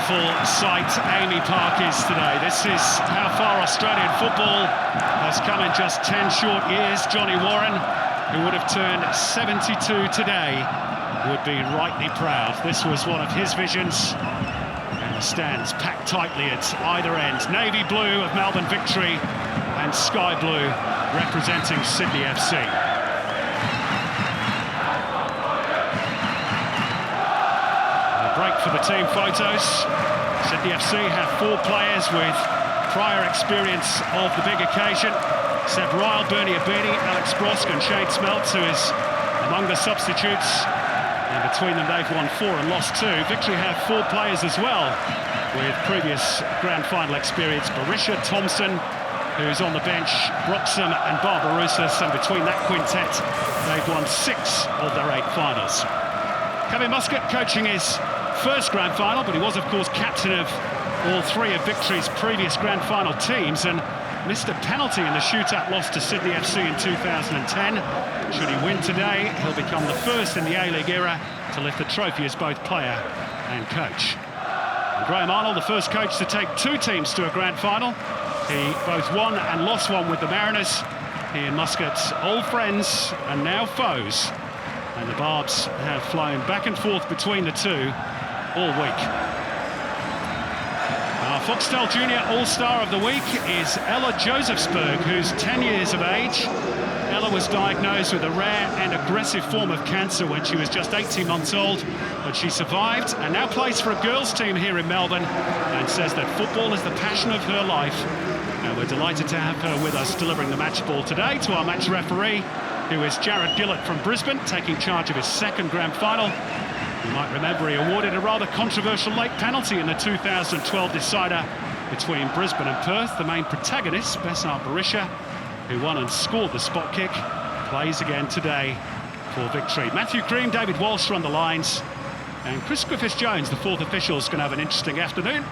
beautiful sight AAMI Park is today. This is how far Australian football has come in just 10 short years. Johnny Warren, who would have turned 72 today, would be rightly proud. This was one of his visions, and the stands packed tightly at either end. Navy blue of Melbourne Victory and sky blue representing Sydney FC. Break for the team photos. Sydney FC have 4 players with prior experience of the big occasion. Seb Ryle, Bernie Abedi, Alex Broxham and Shane Smeltz, who is among the substitutes. And between them they've won 4 and lost 2. Victory have 4 players as well with previous grand final experience. Berisha, Thompson, who's on the bench, Broxham and Barbarouses. And between that quintet they've won 6 of their 8 finals. Kevin Muscat coaching his first grand final, but he was of course captain of all 3 of Victory's previous grand final teams and missed a penalty in the shootout loss to Sydney FC in 2010. Should he win today, he'll become the first in the A-League era to lift the trophy as both player and coach. And Graham Arnold, the first coach to take 2 teams to a grand final. He both won and lost one with the Mariners. He and Muscat, old friends and now foes. And the Barbs have flown back and forth between the 2 all week. Our Foxtel Junior All-Star of the Week is Ella Josephsberg, who's 10 years of age. Ella was diagnosed with a rare and aggressive form of cancer when she was just 18 months old, but she survived and now plays for a girls' team here in Melbourne and says that football is the passion of her life. And we're delighted to have her with us delivering the match ball today to our match referee, who is Jared Gillett from Brisbane, taking charge of his second grand final. You might remember he awarded a rather controversial late penalty in the 2012 decider between Brisbane and Perth. The main protagonist, Besart Berisha, who won and scored the spot kick, plays again today for Victory. Matthew Cream, David Walsh are on the lines, and Chris Griffiths-Jones, the 4th official, is going to have an interesting afternoon.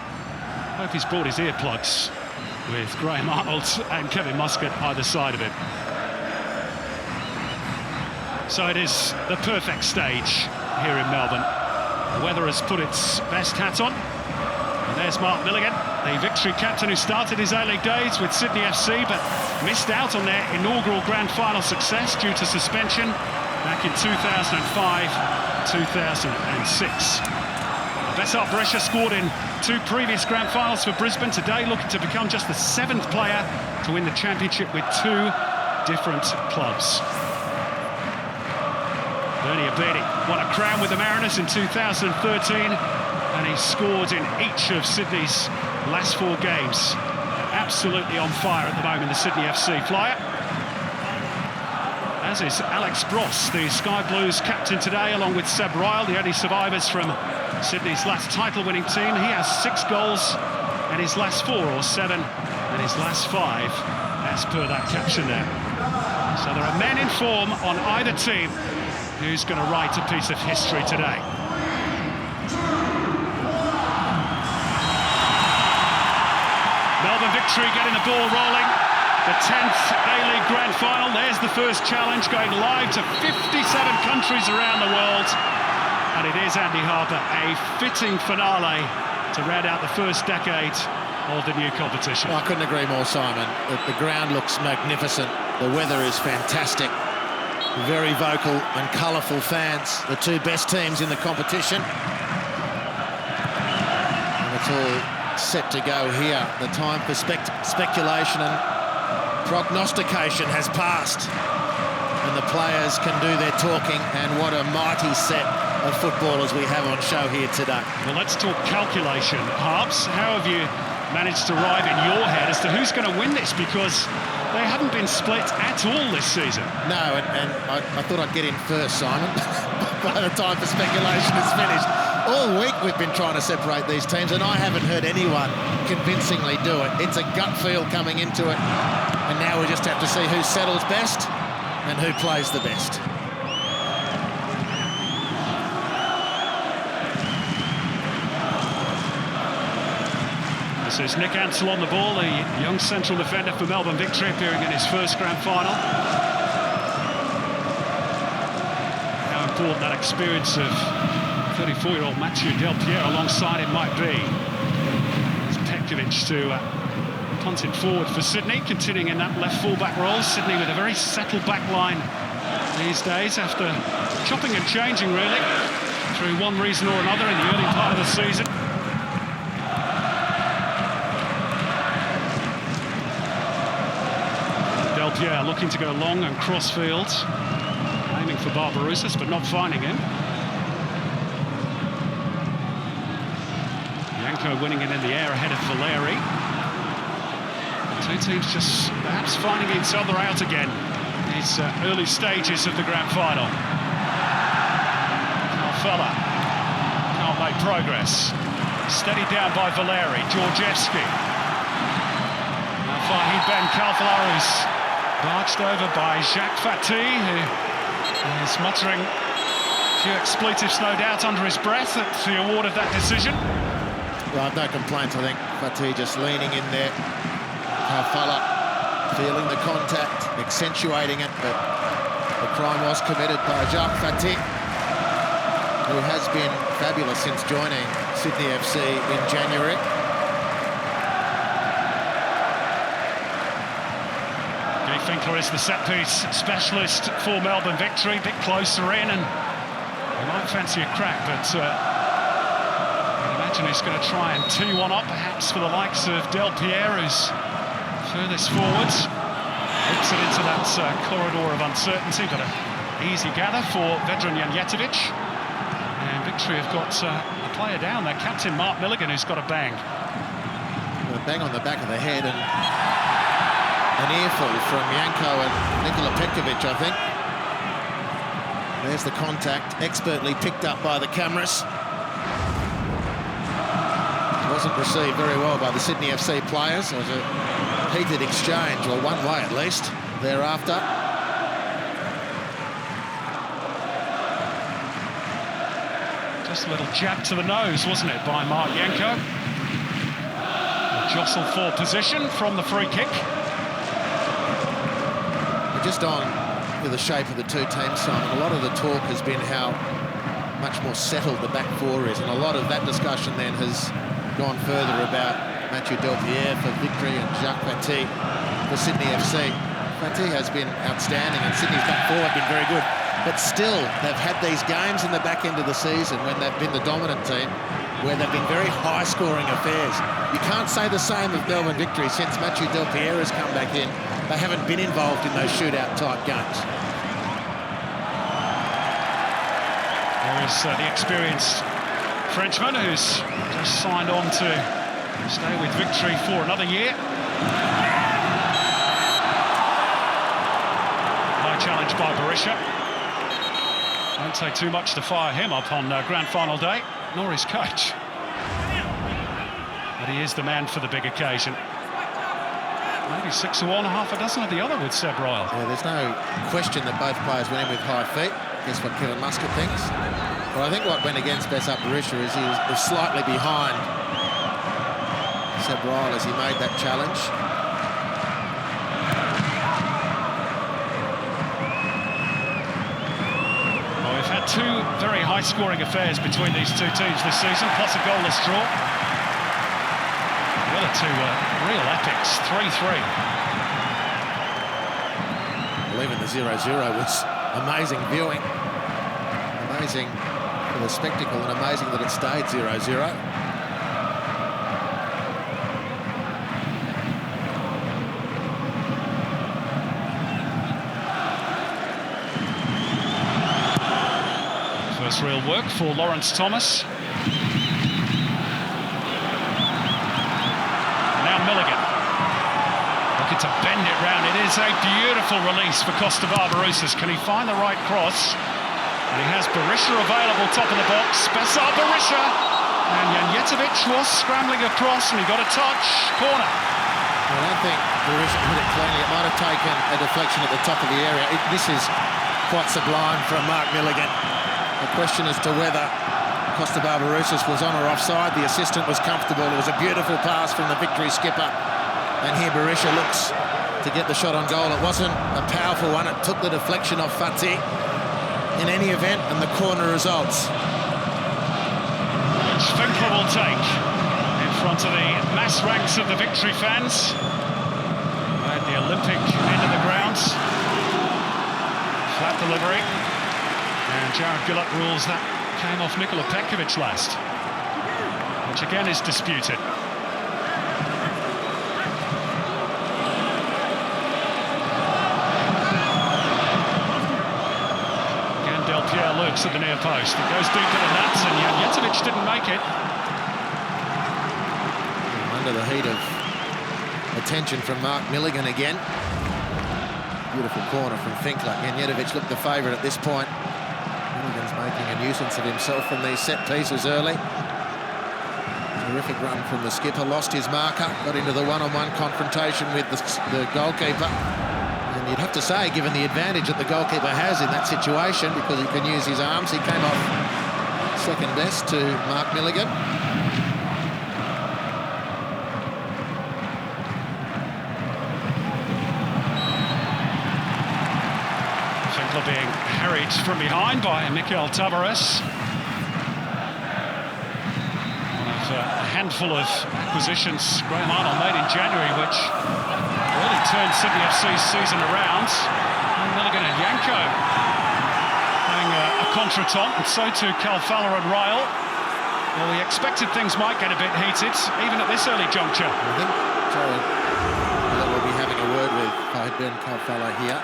Hope he's brought his earplugs with Graham Arnold and Kevin Muscat either side of it. So it is the perfect stage here in Melbourne. The weather has put its best hat on. And there's Mark Milligan, the Victory captain who started his A-League days with Sydney FC but missed out on their inaugural grand final success due to suspension back in 2005, 2006. Besart Berisha scored in 2 previous grand finals for Brisbane, today looking to become just the 7th player to win the championship with 2 different clubs. Bernie Abedi won a crown with the Mariners in 2013, and he scored in each of Sydney's last 4 games. Absolutely on fire at the moment, the Sydney FC flyer. As is Alex Bross, the Sky Blues captain today, along with Seb Ryle, the only survivors from Sydney's last title-winning team. He has 6 goals in his last 4, or 7 in his last 5, as per that caption there. So there are men in form on either team. Who's going to write a piece of history today? Melbourne Victory getting the ball rolling. The 10th A-League Grand Final. There's the first challenge going live to 57 countries around the world. And it is, Andy Harper, a fitting finale to round out the first decade of the new competition. Well, I couldn't agree more, Simon. The ground looks magnificent. The weather is fantastic. Very vocal and colourful fans, the 2 best teams in the competition. And it's all set to go here. The time for speculation and prognostication has passed. And the players can do their talking, and what a mighty set of footballers we have on show here today. Well, let's talk calculation. Harps, how have you managed to arrive in your head as to who's going to win this? Because they haven't been split at all this season. No, and I thought I'd get in first, Simon, by the time the speculation is finished. All week we've been trying to separate these teams, and I haven't heard anyone convincingly do it. It's a gut feel coming into it, and now we just have to see who settles best and who plays the best. This is Nick Ansell on the ball, the young central defender for Melbourne Victory, appearing in his first grand final. How important that experience of 34-year-old Mathieu Delpierre alongside him might be. It's Petkovic to punt it forward for Sydney, continuing in that left full-back role. Sydney with a very settled back line these days after chopping and changing, really, through one reason or another in the early part of the season. Delpierre looking to go long and cross field, aiming for Barbarouses, but not finding him. Janko winning it in the air ahead of Valeri. Two teams just perhaps finding each other out again in these early stages of the grand final. Fella can't make progress. Steadied down by Valeri. Georgievski. Now Fahid Ben Kalfalaru's barged over by Jacques Fati, who is muttering a few expletives, no doubt, under his breath at the award of that decision. Well, no complaints. I think Fati just leaning in there. Kalfala feeling the contact, accentuating it, but the crime was committed by Jacques Fati, who has been fabulous since joining Sydney FC in January. Guy Finkler is the set-piece specialist for Melbourne victory, a bit closer in, and he might fancy a crack, but I imagine he's going to try and tee one up, perhaps for the likes of Delpierre, who's furthest forwards. Hooks it into that corridor of uncertainty, but an easy gather for Vedran Janjetovic. And Victory have got a player down, their captain Mark Milligan, who's got a bang. Well, a bang on the back of the head and an earful from Janko and Nikola Petkovic, I think. There's the contact, expertly picked up by the cameras. Wasn't received very well by the Sydney FC players. It was a heated exchange, or one way at least, thereafter. Just a little jab to the nose, wasn't it, by Mark Janko? A jostle for position from the free kick. Just on with the shape of the two teams, Simon, a lot of the talk has been how much more settled the back four is, and a lot of that discussion then has gone further about Mathieu Delpierre for Victory and Jacques Fati for Sydney FC. Fati has been outstanding, and Sydney's back four have been very good. But still, they've had these games in the back end of the season when they've been the dominant team, where they've been very high-scoring affairs. You can't say the same of Melbourne Victory since Mathieu Delpierre has come back in. They haven't been involved in those shootout-type games. There is the experienced Frenchman who's just signed on to stay with Victory for another year. High challenge by Berisha. Won't take too much to fire him up on grand final day, nor his coach. But he is the man for the big occasion. Maybe 6 of one, half a dozen of the other with Seb Royal. Yeah, there's no question that both players went in with high feet. Guess what Kevin Muscat thinks. But I think what went against Besart Berisha is he was slightly behind Seb Royal as he made that challenge. Well, we've had two very high-scoring affairs between these two teams this season, plus a goalless draw. The other two were real epics, 3-3. Even the 0-0 was amazing viewing. Amazing for the spectacle, and amazing that it stayed 0-0. First real work for Lawrence Thomas. Now Milligan. Looking to bend it round. It is a beautiful release for Kosta Barbarouses. Can he find the right cross? And he has Berisha available top of the box. Besart Berisha. And Janjetovic was scrambling across and he got a touch. Corner. I don't think Berisha put it cleanly. It might have taken a deflection at the top of the area. This is quite sublime from Mark Milligan. The question as to whether Kosta Barbarouses was on or offside. The assistant was comfortable. It was a beautiful pass from the Victory skipper. And here Berisha looks to get the shot on goal. It wasn't a powerful one. It took the deflection off Fati. In any event, and the corner results. Finkler will take in front of the mass ranks of the Victory fans at the Olympic end of the grounds. Flat delivery, and Jared Gillett rules that came off Nikola Petkovic last, which again is disputed. Looks at the near post. It goes deep to the nuts, and Janjetovic didn't make it. Under the heat of attention from Mark Milligan again. Beautiful corner from Finkler. Janjetovic looked the favourite at this point. Milligan's making a nuisance of himself from these set pieces early. Terrific run from the skipper. Lost his marker. Got into the one-on-one confrontation with the goalkeeper. And you'd have to say, given the advantage that the goalkeeper has in that situation, because he can use his arms, he came off second best to Mark Milligan. Finkler being harried from behind by Mikel Tavares. One of a handful of acquisitions Graham Arnold made in January, which really turned Sydney FC's season around. And Milligan and Janko having a contretemps, and so too Calfala and Ryle. Well, we expected things might get a bit heated, even at this early juncture. I think Jared will be having a word with Ben Calfala here.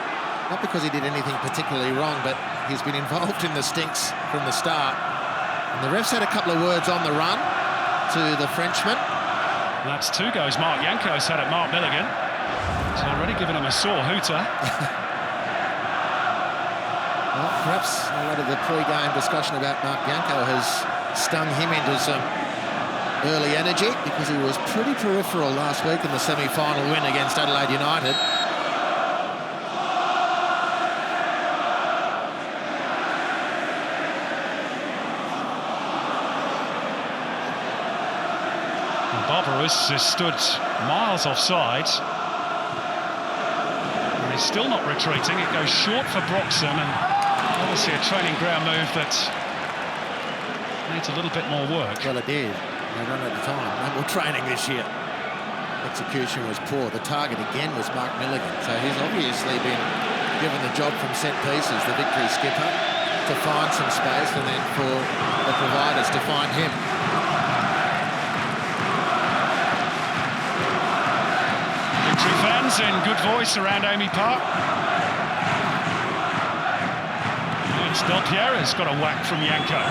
Not because he did anything particularly wrong, but he's been involved in the stinks from the start. And the refs had a couple of words on the run to the Frenchman. That's 2 goes Mark Janko's had at Mark Milligan. He's already given him a sore hooter. Well, perhaps a lot of the pre-game discussion about Mark Janko has stung him into some early energy, because he was pretty peripheral last week in the semi-final win against Adelaide United. Barbarouses has stood miles offside. And he's still not retreating. It goes short for Broxham, and obviously a training ground move that needs a little bit more work. Well, it did. They run at the time. No more training this year. Execution was poor. The target again was Mark Milligan. So he's obviously been given the job from set pieces, the Victory skipper, to find some space, and then for the providers to find him. Victory fans in good voice around AAMI Park. It's Del Piero has got a whack from Janko.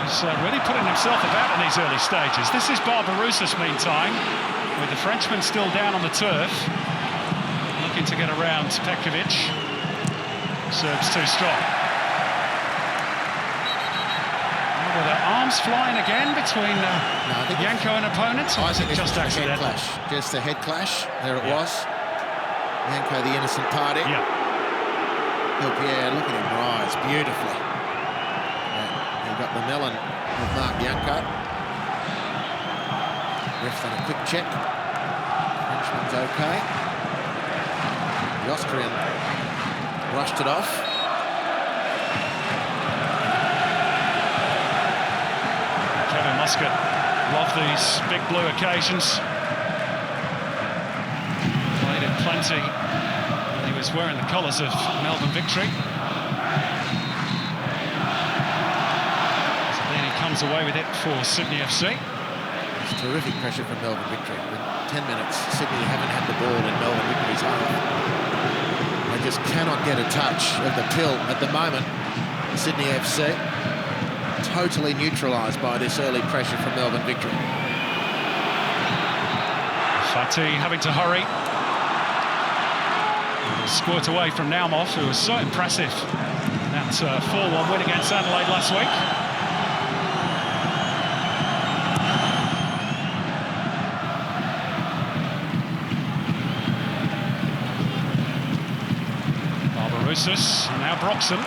He's really putting himself about in these early stages. This is Barbarouses, meantime, with the Frenchman still down on the turf, looking to get around Petkovic. Serves too strong. Were the arms flying again between Janko and opponents? I think just accidental? Head clash. Just a head clash. There it was. Janko, the innocent party. Yeah. Pierre, look at him rise beautifully. He got the melon of Mark Janko. Ref's done a quick check. Frenchman's okay. The Austrian rushed it off. Kevin Muscat loved these big blue occasions. Played it plenty. He was wearing the colours of Melbourne Victory. So then he comes away with it for Sydney FC. It's terrific pressure from Melbourne Victory. In 10 minutes, Sydney haven't had the ball in Melbourne Victory's half. They just cannot get a touch of the pill at the moment. Sydney FC totally neutralised by this early pressure from Melbourne Victory. Fatih having to hurry. Squirt away from Naumov, who was so impressive. That 4-1 win against Adelaide last week. Barbarouses, and now Broxham.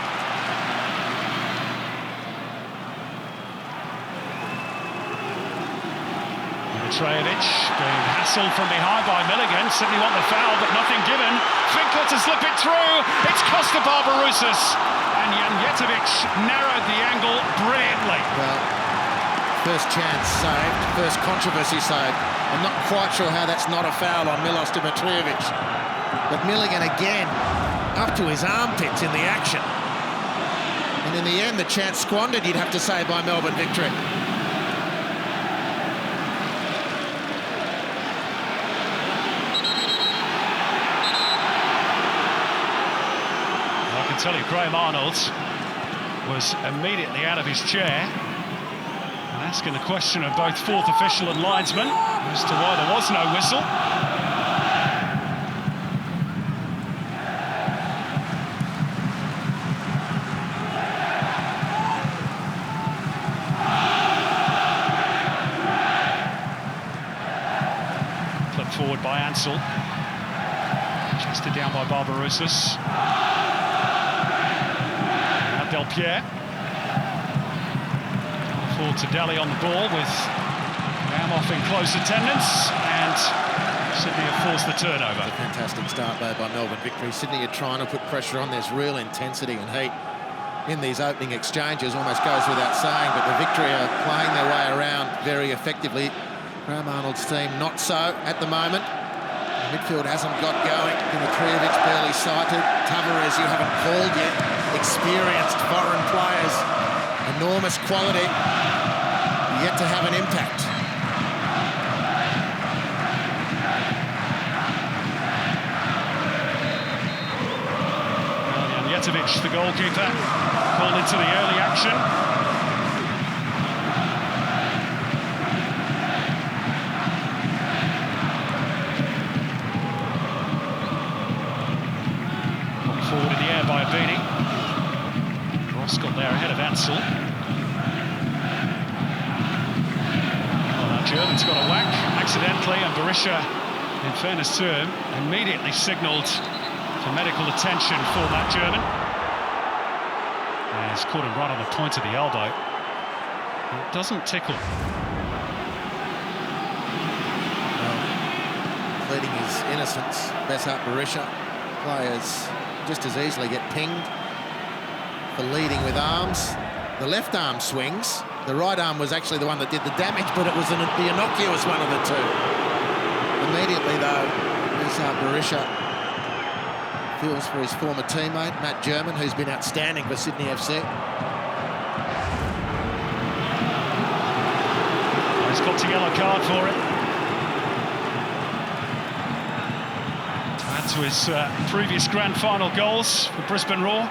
Trejevic being hassled from behind by Milligan. Sydney want the foul, but nothing given. Finkler to slip it through. It's Kosta Barbarouses, and Janjetovic narrowed the angle brilliantly. Well, First chance saved, first controversy saved. I'm not quite sure how that's not a foul on Milos Dimitrijevic. But Milligan again, up to his armpits in the action. And in the end, the chance squandered, you'd have to say, by Melbourne victory. I can tell you, Graham Arnold was immediately out of his chair and asking the question of both fourth official and linesman as to why there was no whistle. Flipped forward by Ansel. Chested down by Barbarouses. Del Pierre. Forward to Daly on the ball with Ram off in close attendance, and Sydney have forced the turnover. A fantastic start though by Melbourne victory. Sydney are trying to put pressure on. There's real intensity and heat in these opening exchanges, almost goes without saying, but the victory are playing their way around very effectively. Graham Arnold's team not so at the moment. The midfield hasn't got going. Dimitrijevic barely sighted. Tavares you haven't called yet. Experienced foreign players, enormous quality, yet to have an impact. Jetovic, the goalkeeper, called into the early action. Put forward in the air by Abini. Got there ahead of Ansel. Well, that German's got a whack accidentally, and Berisha, in fairness to him, immediately signalled for medical attention for that German. And he's caught him right on the point of the elbow. It doesn't tickle. Well, pleading his innocence, Besart Berisha. Players just as easily get pinged for leading with arms. The left arm swings. The right arm was actually the one that did the damage, but it was the innocuous one of the two. Immediately, though, Besart Berisha feels for his former teammate, Matt German, who's been outstanding for Sydney FC. He's got a yellow card for it. Add to his previous grand final goals for Brisbane Roar.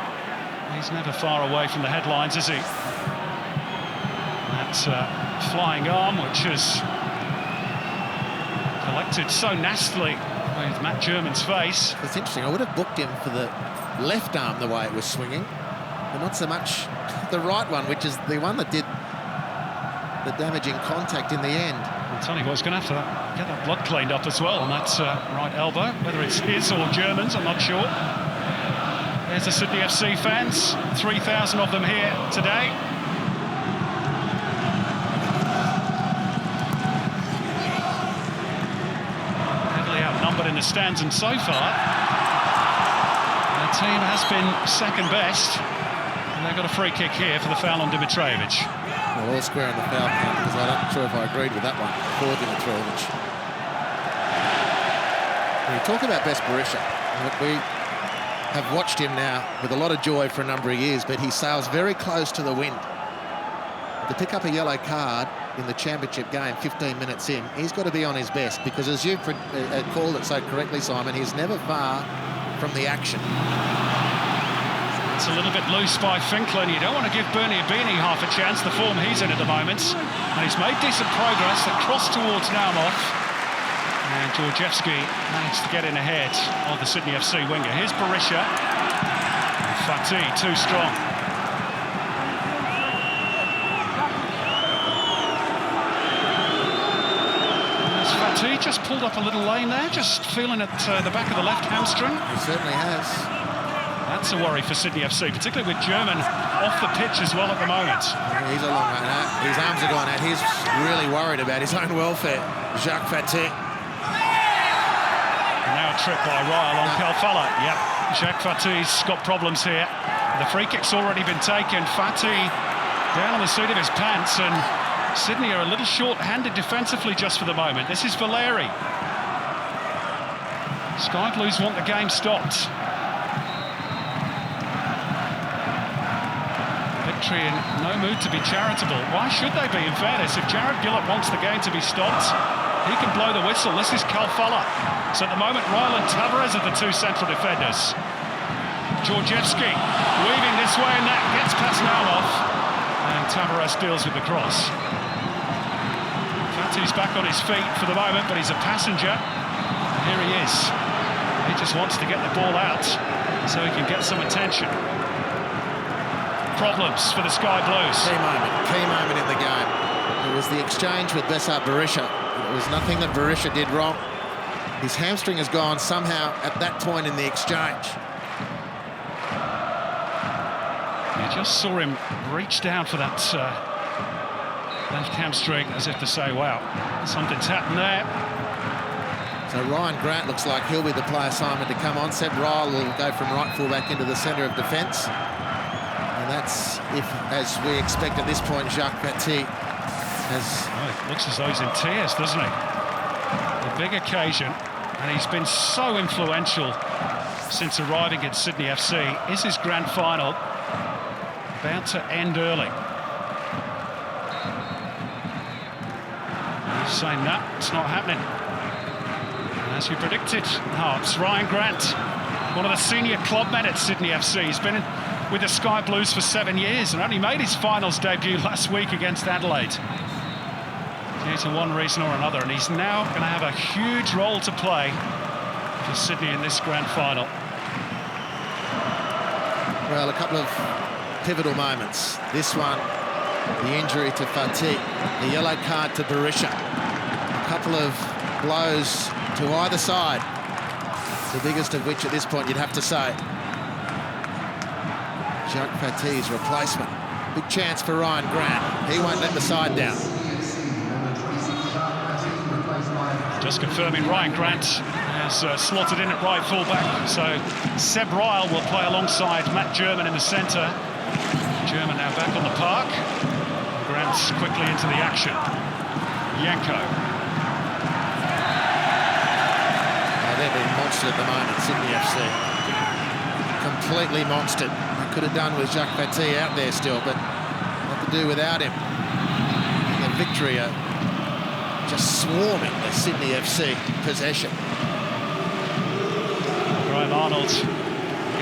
He's never far away from the headlines, is he? That flying arm, which has collected so nastily with Matt German's face. It's interesting, I would have booked him for the left arm the way it was swinging, but not so much the right one, which is the one that did the damaging contact in the end. I'm telling you what, he's going to have to get that blood cleaned up as well on that right elbow. Whether it's his or German's, I'm not sure. There's the Sydney FC fans, 3,000 of them here today. Heavily outnumbered in the stands, and so far, the team has been second best. And they've got a free kick here for the foul on Dimitrijevic. Well, all square on the foul count, because I'm not sure if I agreed with that one for Dimitrijevic. When you talk about Besart Berisha, we have watched him now with a lot of joy for a number of years, but he sails very close to the wind. To pick up a yellow card in the championship game 15 minutes in, he's got to be on his best, because as you called it so correctly, Simon, he's never far from the action. It's a little bit loose by Finkler, and you don't want to give Bernie Abini half a chance, the form he's in at the moment. And he's made decent progress, that cross towards Naumoff. And Georgievski managed to get in ahead of the Sydney FC winger. Here's Berisha. And Fatih, too strong. As Fatih just pulled up a little lane there, just feeling at the back of the left hamstring. He certainly has. That's a worry for Sydney FC, particularly with German off the pitch as well at the moment. Yeah, he's a long way out. His arms are gone out. He's really worried about his own welfare. Jacques Fatih. Now a trip by Ryle on Kalfala. Yep, Jacques Fatih's got problems here. The free kick's already been taken. Fatih down on the seat of his pants, and Sydney are a little short-handed defensively just for the moment. This is Valeri. Sky Blues want the game stopped. Victory in no mood to be charitable. Why should they be, in fairness? If Jared Gillett wants the game to be stopped, he can blow the whistle. This is Kalfala. So at the moment, Ryland Tavares are the two central defenders. Georgievski weaving this way and that, gets past Naumov, and Tavares deals with the cross. Fatih's back on his feet for the moment, but he's a passenger. Here he is. He just wants to get the ball out so he can get some attention. Problems for the Sky Blues. Key moment in the game. It was the exchange with Besart Berisha. It was nothing that Berisha did wrong. His hamstring has gone somehow at that point in the exchange. You just saw him reach down for that left hamstring as if to say, wow, something's happened there. So Ryan Grant looks like he'll be the player assignment to come on. Seb Ryle will go from right full-back into the centre of defence. And that's if, as we expect at this point, Jacques Fatih has... Oh, it looks as though he's in tears, doesn't he? A big occasion, and he's been so influential since arriving at Sydney FC. Is his grand final about to end early? He's saying, no, it's not happening. And as you predicted, it's Ryan Grant, one of the senior club men at Sydney FC. He's been with the Sky Blues for 7 years and only made his finals debut last week against Adelaide. Due to one reason or another, and he's now going to have a huge role to play for Sydney in this grand final. Well, a couple of pivotal moments. This one, the injury to Fatih, the yellow card to Berisha. A couple of blows to either side, the biggest of which at this point you'd have to say Jacques Fatih's replacement. Big chance for Ryan Grant. He won't let the side down. Just confirming, Ryan Grant has slotted in at right full-back, so Seb Ryle will play alongside Matt German in the centre. German now back on the park. Grant's quickly into the action. Yanko. They've been monstered at the moment, Sydney FC. Completely monstered. They could have done with Jacques Fatih out there still, but what to do without him. The victory just swarming the Sydney FC possession. Graham Arnold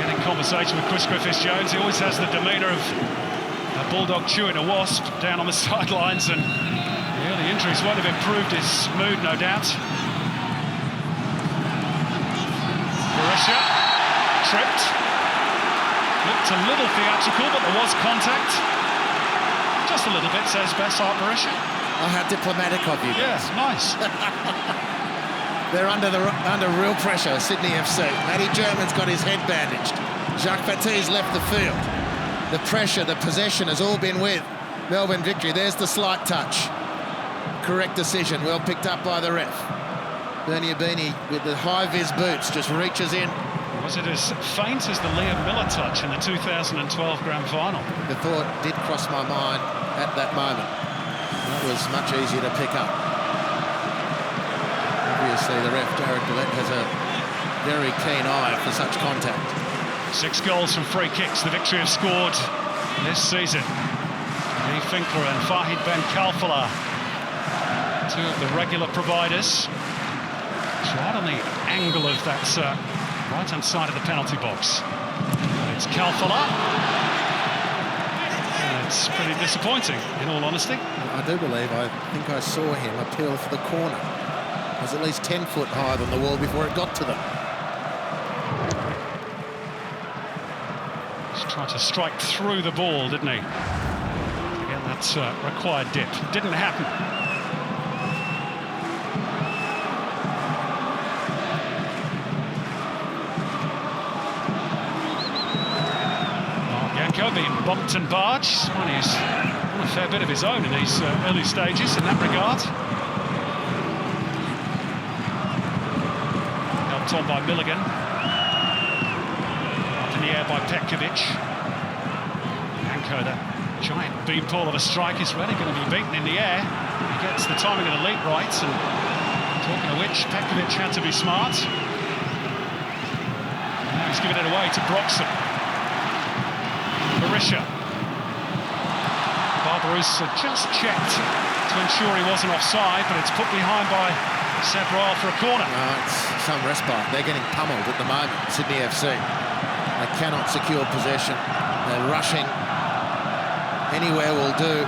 getting conversation with Chris Griffiths-Jones. He always has the demeanour of a bulldog chewing a wasp down on the sidelines, and yeah, the injuries won't have improved his mood, no doubt. Berisha tripped. Looked a little theatrical, but there was contact. Just a little bit, says Besart Berisha. Oh, how diplomatic of you. Yeah, nice. They're under real pressure, Sydney FC. Matty German's got his head bandaged. Jacques Fatih's left the field. The pressure, the possession has all been with Melbourne Victory. There's the slight touch. Correct decision, well picked up by the ref. Bernie Abini with the high-vis boots just reaches in. Was it as faint as the Liam Miller touch in the 2012 Grand Final? The thought did cross my mind at that moment. That was much easier to pick up. Obviously, the ref, Jared Gillett, has a very keen eye for such contact. 6 goals from free kicks the Victory have scored this season. Lee Finkler and Fahid Ben Kalfala, two of the regular providers. It's right on the angle of that right-hand side of the penalty box. It's Kalfala. It's pretty disappointing, in all honesty. I do believe, I think I saw him appeal for the corner. It was at least 10 foot higher than the wall before it got to them. He's trying to strike through the ball, didn't he? Again, that's required dip. Didn't happen. Being bumped and barged. Well, he's on a fair bit of his own in these early stages in that regard. Helped on by Milligan. Up in the air by Petkovic. Yanko, that giant beanpole of a strike is really going to be beaten in the air. He gets the timing of the leap right, and talking of which, Pekovic had to be smart. And now he's giving it away to Broxham. Berisha. Barbarouses had just checked to ensure he wasn't offside, but it's put behind by Seb Royal for a corner. It's some respite. They're getting pummeled at the moment, Sydney FC. They cannot secure possession. They're rushing. Anywhere will do.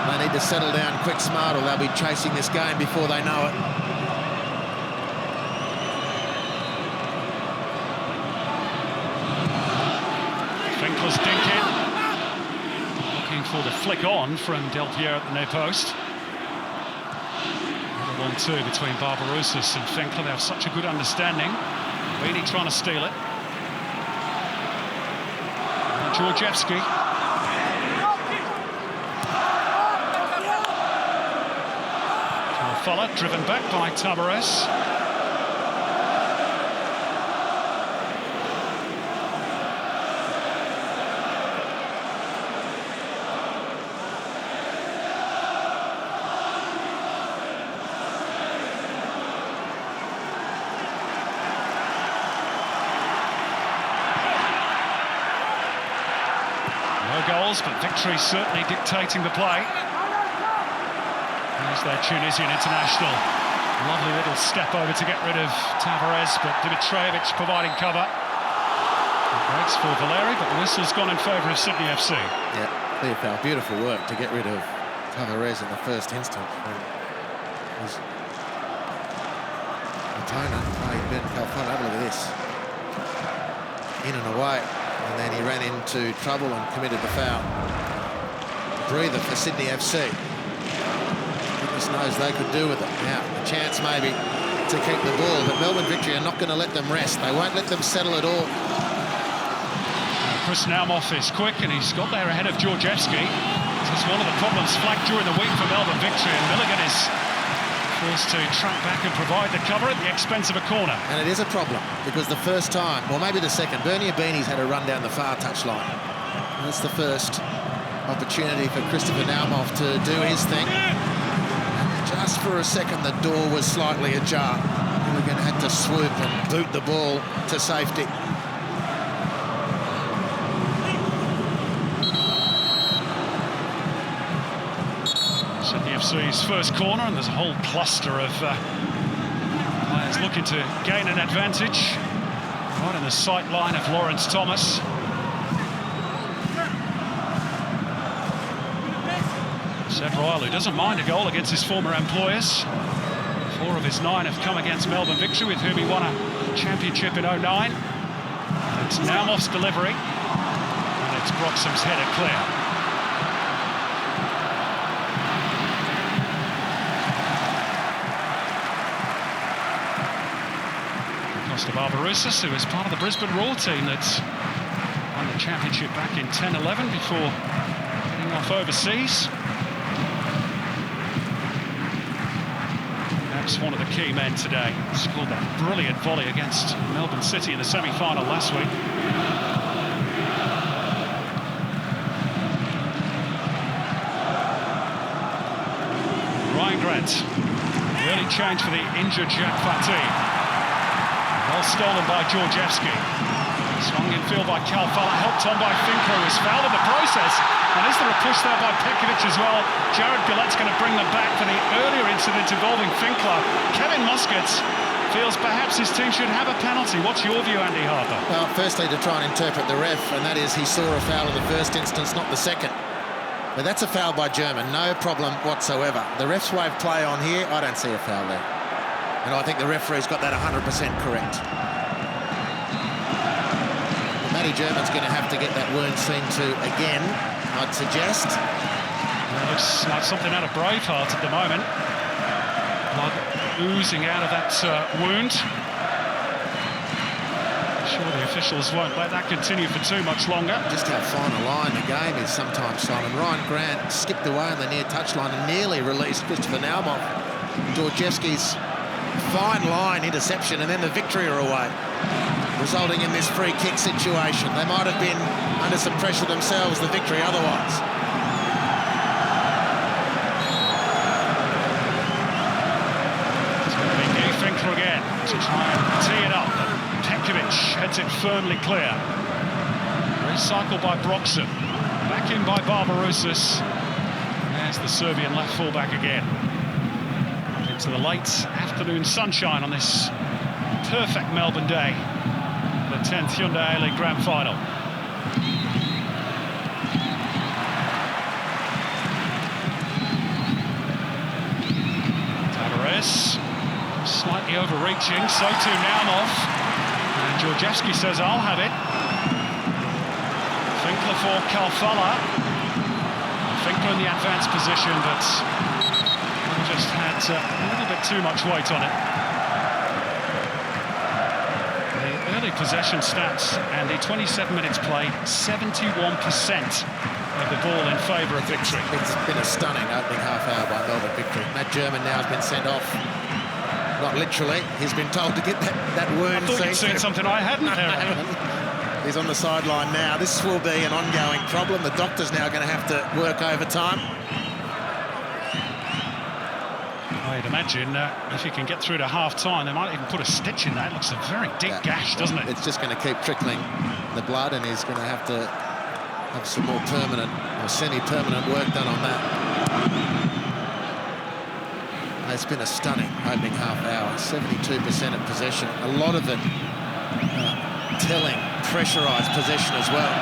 They need to settle down quick, smart, or they'll be chasing this game before they know it. Finkler's dink in. Looking for the flick on from Del Piero at the near post. 1-2 between Barbarouses and Finkler. They have such a good understanding. Beanie trying to steal it. And Georgievski. Follow, driven back by Tabarez. No goals, but victory certainly dictating the play. There's their Tunisian international. Lovely little step over to get rid of Tavares, but Dimitrijevic providing cover. It breaks for Valeri, but the whistle's gone in favour of Sydney FC. Yeah, clear foul. Beautiful work to get rid of Tavares in the first instance. His opponent, Ben Calfano, have a look at this. In and away, and then he ran into trouble and committed the foul. Breather for Sydney FC. Goodness knows they could do with it. Now, a chance maybe to keep the ball, but Melbourne Victory are not going to let them rest. They won't let them settle at all. Chris Naumoff is quick, and he's got there ahead of Georgievski. This is one of the problems flagged during the week for Melbourne Victory, and Milligan is forced to track back and provide the cover at the expense of a corner. And it is a problem, because the first time, or maybe the second, Bernie Abini's had a run down the far touchline. And it's the first opportunity for Christopher Naumoff to do his thing. Just for a second, the door was slightly ajar. Milligan had to swoop and boot the ball to safety. Sydney FC's first corner, and there's a whole cluster of players looking to gain an advantage. Right in the sight line of Lawrence Thomas. Seb Royal, who doesn't mind a goal against his former employers. 4 of his 9 have come against Melbourne Victory, with whom he won a championship in '09. It's Naumoff's delivery, and it's Broxham's header clear. Kosta Barbarouses, who is part of the Brisbane Roar team that won the championship back in 10-11 before heading off overseas. Perhaps one of the key men today. Scored that brilliant volley against Melbourne City in the semi-final last week. Ryan Grant. Early change for the injured Jacques Fatih. Well stolen by Georgievski. Swung in field by Calfala, helped on by Finkler, who was fouled in the process. And is there a push there by Pekovic as well? Jared Gillette's going to bring them back for the earlier incident involving Finkler. Kevin Muscats feels perhaps his team should have a penalty. What's your view, Andy Harper? Well, firstly, to try and interpret the ref, and that is he saw a foul in the first instance, not the second. But that's a foul by German, no problem whatsoever. The ref's wave play on here, I don't see a foul there. And I think the referee's got that 100% correct. Matty German's going to have to get that wound seen to again, I'd suggest. It looks like something out of Braveheart at the moment. Blood oozing out of that wound. Sure, the officials won't let that continue for too much longer. Just how fine a line the game is sometimes, Simon. Ryan Grant skipped away on the near touchline and nearly released Christopher Naumoff. Georgievski's fine line interception, and then the Victory are away. resulting in this free kick situation. They might have been under some pressure themselves, the victory otherwise. It's going to be Guy Finkler again to try and tee it up. Pekovic heads it firmly clear. Recycled by Broxham. Back in by Barbarouses. There's the Serbian left full-back again. Into the late afternoon sunshine on this perfect Melbourne day. The 10th Hyundai A-League Grand Final. Tavares, slightly overreaching, so too Naumov. And Georgievski says, I'll have it. Finkler for Kalfala. Finkler in the advanced position, but just had a little bit too much weight on it. The early possession stats and the 27 minutes played, 71% of the ball in favour of victory. It's been a stunning opening half hour by Melbourne victory. Matt German now has been sent off. Not literally, he's been told to get that wound. I thought you'd seen something I hadn't. He's on the sideline now. This will be an ongoing problem. The doctor's now going to have to work overtime. I'd imagine if you can get through to half-time, they might even put a stitch in that. It looks a very deep gash, doesn't it? It's just going to keep trickling the blood, and he's going to have to have some more permanent or semi-permanent work done on that. And it's been a stunning opening half hour. 72% of possession. A lot of it telling, pressurised possession as well.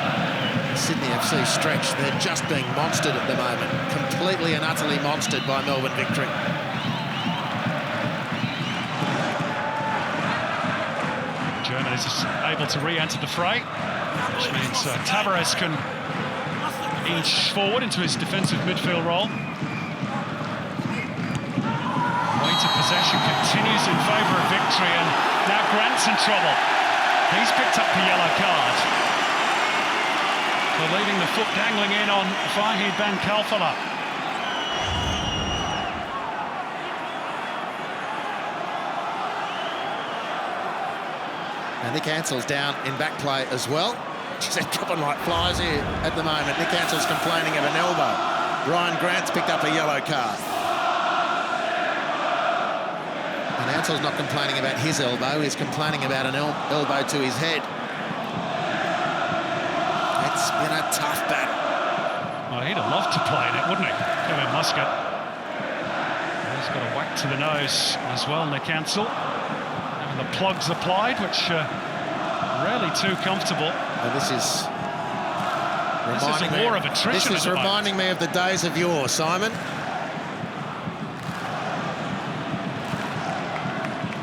Sydney FC stretch. They're just being monstered at the moment. Completely and utterly monstered by Melbourne victory. German is able to re-enter the fray, which means Tavares can inch forward into his defensive midfield role. Weight of possession continues in favour of victory, and now Grant's in trouble. He's picked up the yellow card for leaving the foot dangling in on Fahid Ben Kalfala. And Nick Ansell's down in back play as well. She's dropping like flies here at the moment. Nick Ansell's complaining of an elbow. Ryan Grant's picked up a yellow card. And Ansell's not complaining about his elbow, he's complaining about an elbow to his head. It's been a tough battle. Well, he'd have loved to play in it, wouldn't he? Kevin Muscat. He's got a whack to the nose as well, Nick Ansell. And the plugs applied, which rarely too comfortable. Well, this is a war of attrition. This is reminding me of the days of yore, Simon.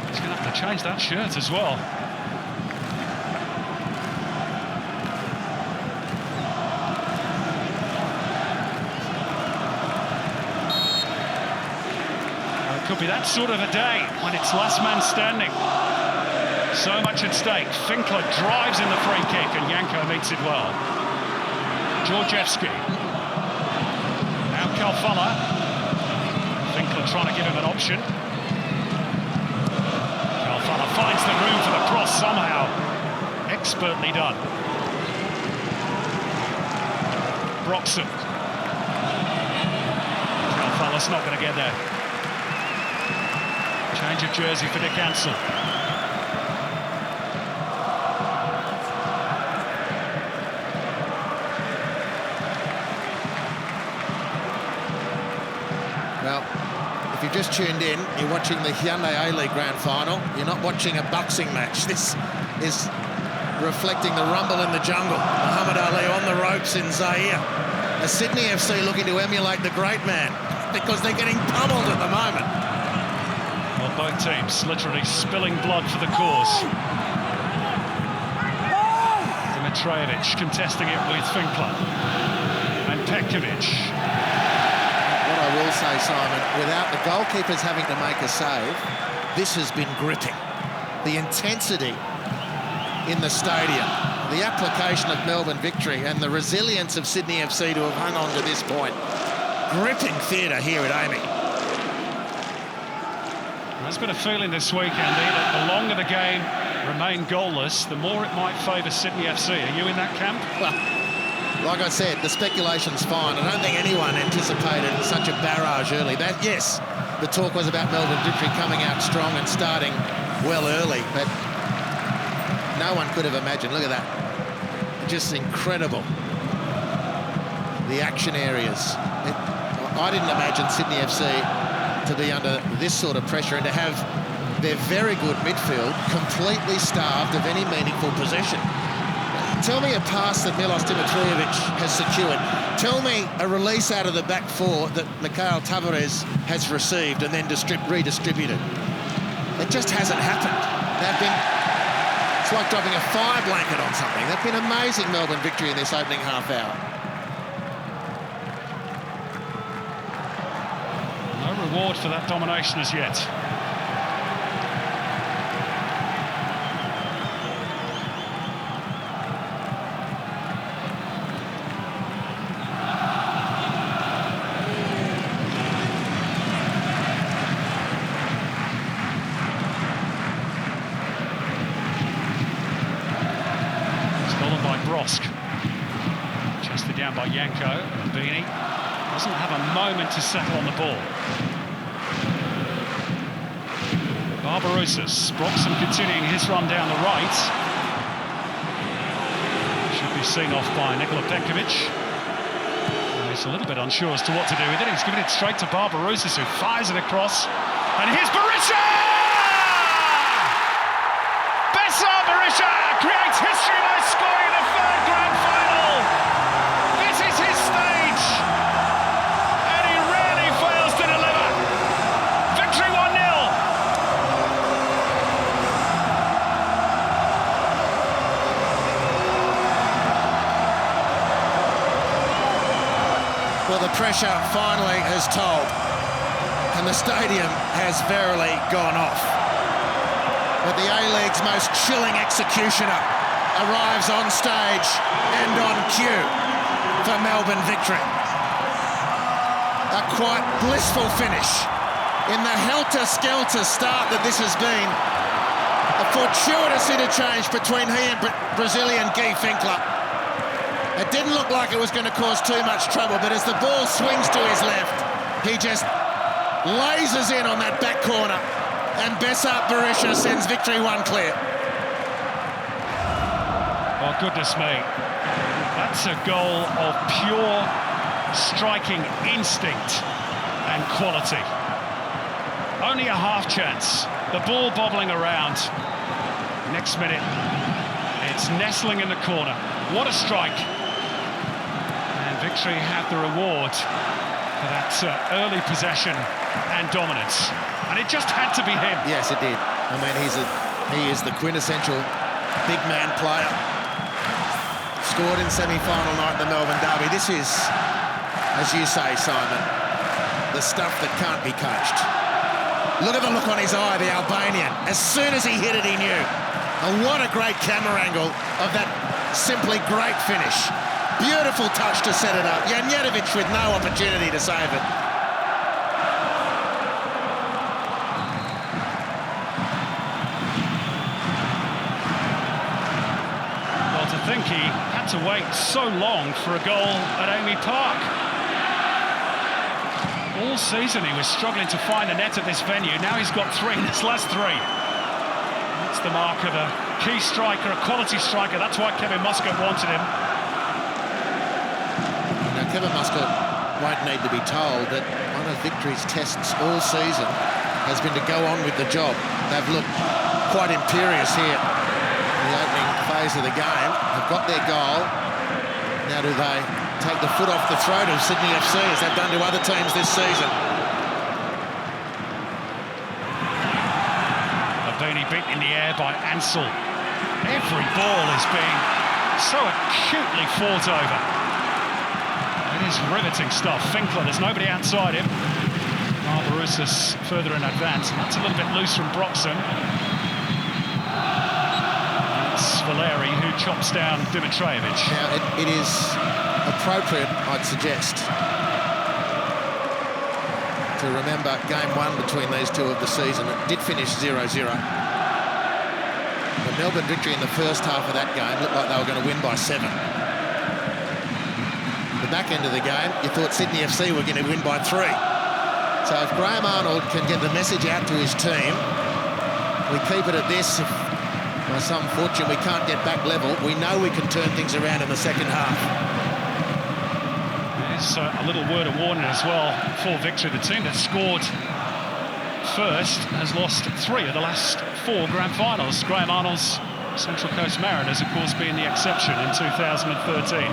He's going to have to change that shirt as well. Could be that sort of a day when it's last man standing. So much at stake. Finkler drives in the free kick and Janko meets it well. Georgievski. Now Kalfala. Finkler trying to give him an option. Kalfala finds the room for the cross somehow. Expertly done. Broxham. Kalfala's not going to get there. Change of jersey for Nick Ansell. Well, if you've just tuned in, you're watching the Hyundai A-League Grand Final. You're not watching a boxing match. This is reflecting the rumble in the jungle. Muhammad Ali on the ropes in Zaire. A Sydney FC looking to emulate the great man because they're getting pummeled at the moment. Well, both teams literally spilling blood for the cause. Dimitrijevic contesting it with Finkler. And Pekovic. What I will say, Simon, without the goalkeepers having to make a save, this has been gripping. The intensity in the stadium, the application of Melbourne victory and the resilience of Sydney FC to have hung on to this point. Gripping theatre here at AAMI. There's been a feeling this week, Andy, that the longer the game, remain goalless, the more it might favour Sydney FC. Are you in that camp? Well, like I said, the speculation's fine. I don't think anyone anticipated such a barrage early. That, yes, the talk was about Melbourne Victory coming out strong and starting well early, but no one could have imagined. Look at that. Just incredible. The action areas. I didn't imagine Sydney FC to be under this sort of pressure and to have their very good midfield completely starved of any meaningful possession. Tell me a pass that Milos Dimitrijevic has secured. Tell me a release out of the back four that Mikhail Tavares has received and then redistributed. It just hasn't happened. It's like dropping a fire blanket on something. They've been amazing, Melbourne Victory, in this opening half hour. No reward for that domination as yet. Chested down by Yanko. Beanie doesn't have a moment to settle on the ball. Barbarouses. Broxham continuing his run down the right. Should be seen off by Nikola Penkovic. He's a little bit unsure as to what to do with it. He's giving it straight to Barbarouses, who fires it across. And here's Berisha! Besart Berisha creates history by scoring the third grand final. This is his stage, and he really fails to deliver. Victory 1-0. Well, the pressure finally has told, and the stadium has verily gone off. But the A-League's most chilling executioner arrives on stage and on cue for Melbourne Victory. A quite blissful finish in the helter-skelter start that this has been. A fortuitous interchange between he and Brazilian Guy Finkler. It didn't look like it was going to cause too much trouble, but as the ball swings to his left, he just lasers in on that back corner. And Besart Berisha sends Victory 1 clear. Oh, goodness me. That's a goal of pure striking instinct and quality. Only a half chance. The ball bobbling around. Next minute, it's nestling in the corner. What a strike. And Victory had the reward for that early possession and dominance. And it just had to be him. Yes, it did. I mean, he is the quintessential big man player. Scored in semi-final night at the Melbourne Derby. This is, as you say, Simon, the stuff that can't be coached. Look at the look on his eye, the Albanian. As soon as he hit it, he knew. And what a great camera angle of that simply great finish. Beautiful touch to set it up. Janjetovic with no opportunity to save it. I think he had to wait so long for a goal at AAMI Park. All season he was struggling to find the net at this venue. Now he's got 3 in his last 3. That's the mark of a key striker, a quality striker. That's why Kevin Muscat wanted him. Now, Kevin Muscat won't need to be told that one of Victory's tests all season has been to go on with the job. They've looked quite imperious here in the opening phase of the game. They've got their goal. Now do they take the foot off the throat of Sydney FC as they've done to other teams this season? Beanie beaten in the air by Ansel. Every ball is being so acutely fought over. It is riveting stuff. Finkler, there's nobody outside him. Barbarouses further in advance, and that's a little bit loose from Broxham. It's Valeri who chops down Dimitrijevic. Now, it is appropriate, I'd suggest, to remember game 1 between these two of the season. It did finish 0-0. But Melbourne Victory in the first half of that game looked like they were going to win by 7. The back end of the game, you thought Sydney FC were going to win by 3. So if Graham Arnold can get the message out to his team, we keep it at this. If by some fortune we can't get back level, we know we can turn things around in the second half. There's a little word of warning as well for Victory. The team that scored first has lost 3 of the last 4 grand finals. Graham Arnold's Central Coast Mariners, of course, being the exception in 2013.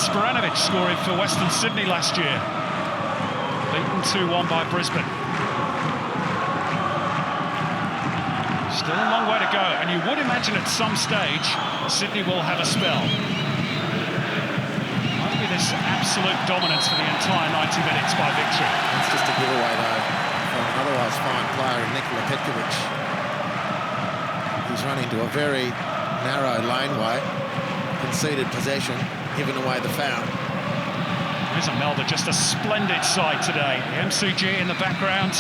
Sporanovic scoring for Western Sydney last year. Beaten 2-1 by Brisbane. Still a long way to go, and you would imagine at some stage Sydney will have a spell. Might be this absolute dominance for the entire 90 minutes by Victory. It's just a giveaway, though, from an otherwise fine player in Nikola Petkovic. He's run into a very narrow laneway, conceded possession, giving away the foul. Here's a Melbourne, just a splendid sight today. The MCG in the background,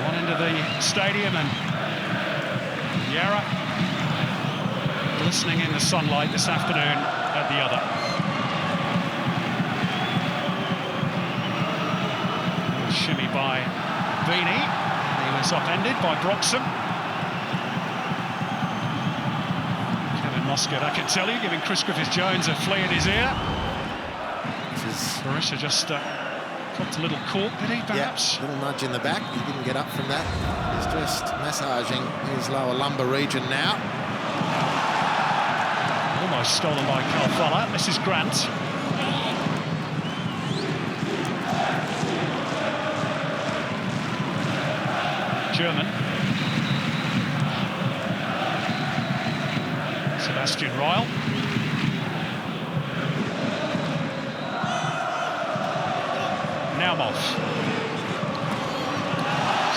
one end of the stadium, and Yarra glistening in the sunlight this afternoon at the other. A shimmy by Beanie. He was upended by Broxham. Muscat, I can tell you, giving Chris Griffiths-Jones a flea in his ear. Berisha just dropped a little cork, did he, perhaps? Yeah, little nudge in the back. He didn't get up from that. He's just massaging his lower lumbar region now. Almost stolen by Calfella. This is Grant. German. Sebastian Ryle. Naumoff.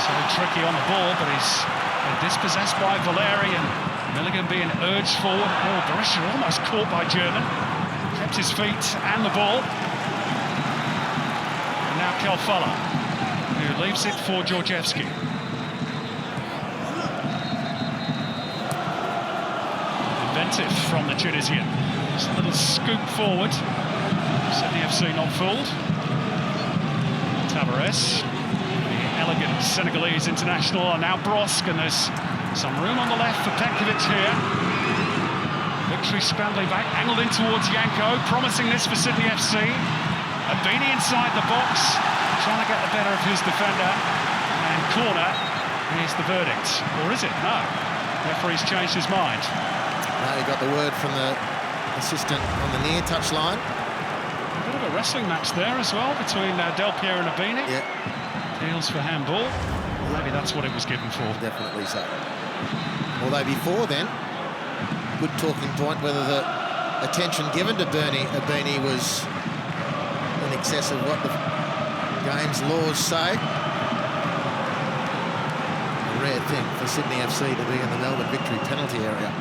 So tricky on the ball, but he's dispossessed by Valeri, and Milligan being urged forward. Oh, Berisha almost caught by German. Kept his feet and the ball. And now Calfella, who leaves it for Georgievski. Inventive from the Tunisian. Just a little scoop forward. Sydney FC not fooled. Tavares, the elegant Senegalese international, and now Brosk, and there's some room on the left for Petkovic here. Victory scrambling back, angled in towards Yanko, promising this for Sydney FC. Abini inside the box, trying to get the better of his defender, and corner. Here's the verdict, or is it? No, referee's changed his mind. Now you got the word from the assistant on the near touch line. A bit of a wrestling match there as well between Del Piero and Abini. Yeah. Deals for handball. Maybe that's what it was given for. Definitely so. Although before then, good talking point whether the attention given to Abini was in excess of what the game's laws say. A rare thing for Sydney FC to be in the Melbourne Victory penalty area.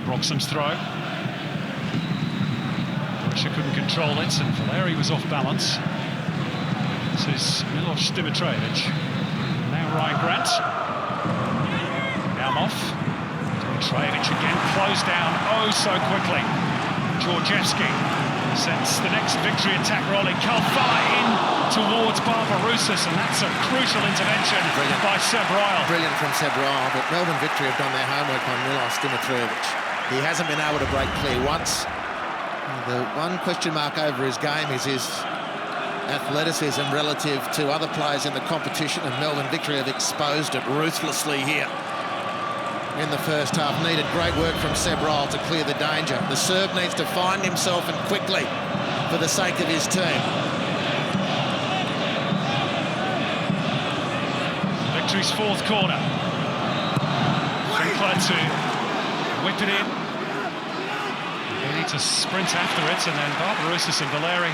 Broxham's throw. Berisha couldn't control it, and Valeri was off balance. This is Milos Dimitrevic. Now Ryan Grant. Naumoff. Dimitrevic again, closed down oh so quickly. Georgievski sends the next Victory attack rolling. Calfella in towards Barbarouses, and that's a crucial intervention by Seb Ryle. Brilliant from Seb Ryle, but Melbourne Victory have done their homework on Milos Dimitrevic. He hasn't been able to break clear once. The one question mark over his game is his athleticism relative to other players in the competition, and Melbourne Victory have exposed it ruthlessly here in the first half. Needed great work from Seb Ryle to clear the danger. The Serb needs to find himself, and quickly, for the sake of his team. Victory's fourth corner. Sinclair to whip it in. They need to sprint after it, and then Barbarouses and Valeri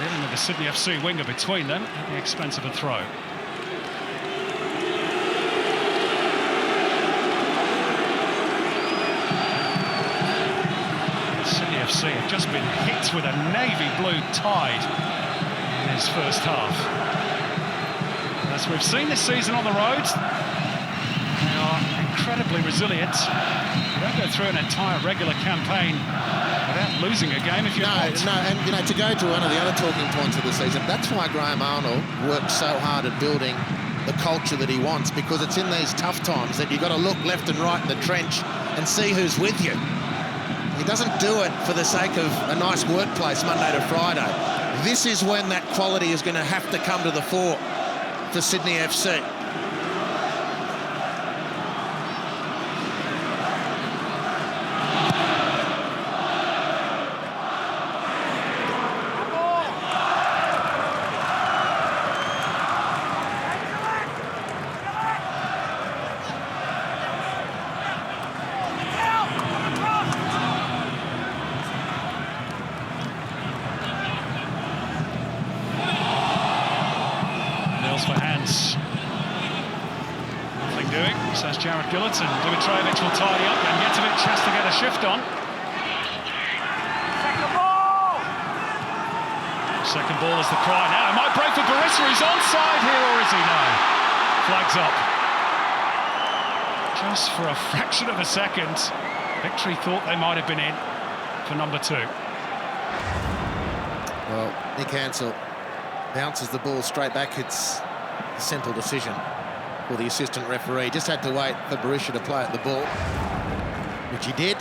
dealing with the Sydney FC winger between them at the expense of a throw. Sydney FC have just been hit with a navy blue tide in his first half. As we've seen this season on the road, they are incredibly resilient. You don't go through an entire regular campaign without losing a game if you want. No, and you know, to go to one of the other talking points of the season, that's why Graham Arnold works so hard at building the culture that he wants, because it's in these tough times that you've got to look left and right in the trench and see who's with you. He doesn't do it for the sake of a nice workplace Monday to Friday. This is when that quality is going to have to come to the fore for Sydney FC. Says Jared Gillett, and Dimitrovic will tidy up, and Jetovic has to get a shift on. Second ball is the cry now. It might break for Berisha. He's onside here, or is he? No. Flags up. Just for a fraction of a second, Victory thought they might have been in for number 2. Well, Nick Ansell bounces the ball straight back. It's a simple decision for the assistant referee. Just had to wait for Berisha to play at the ball, which he did.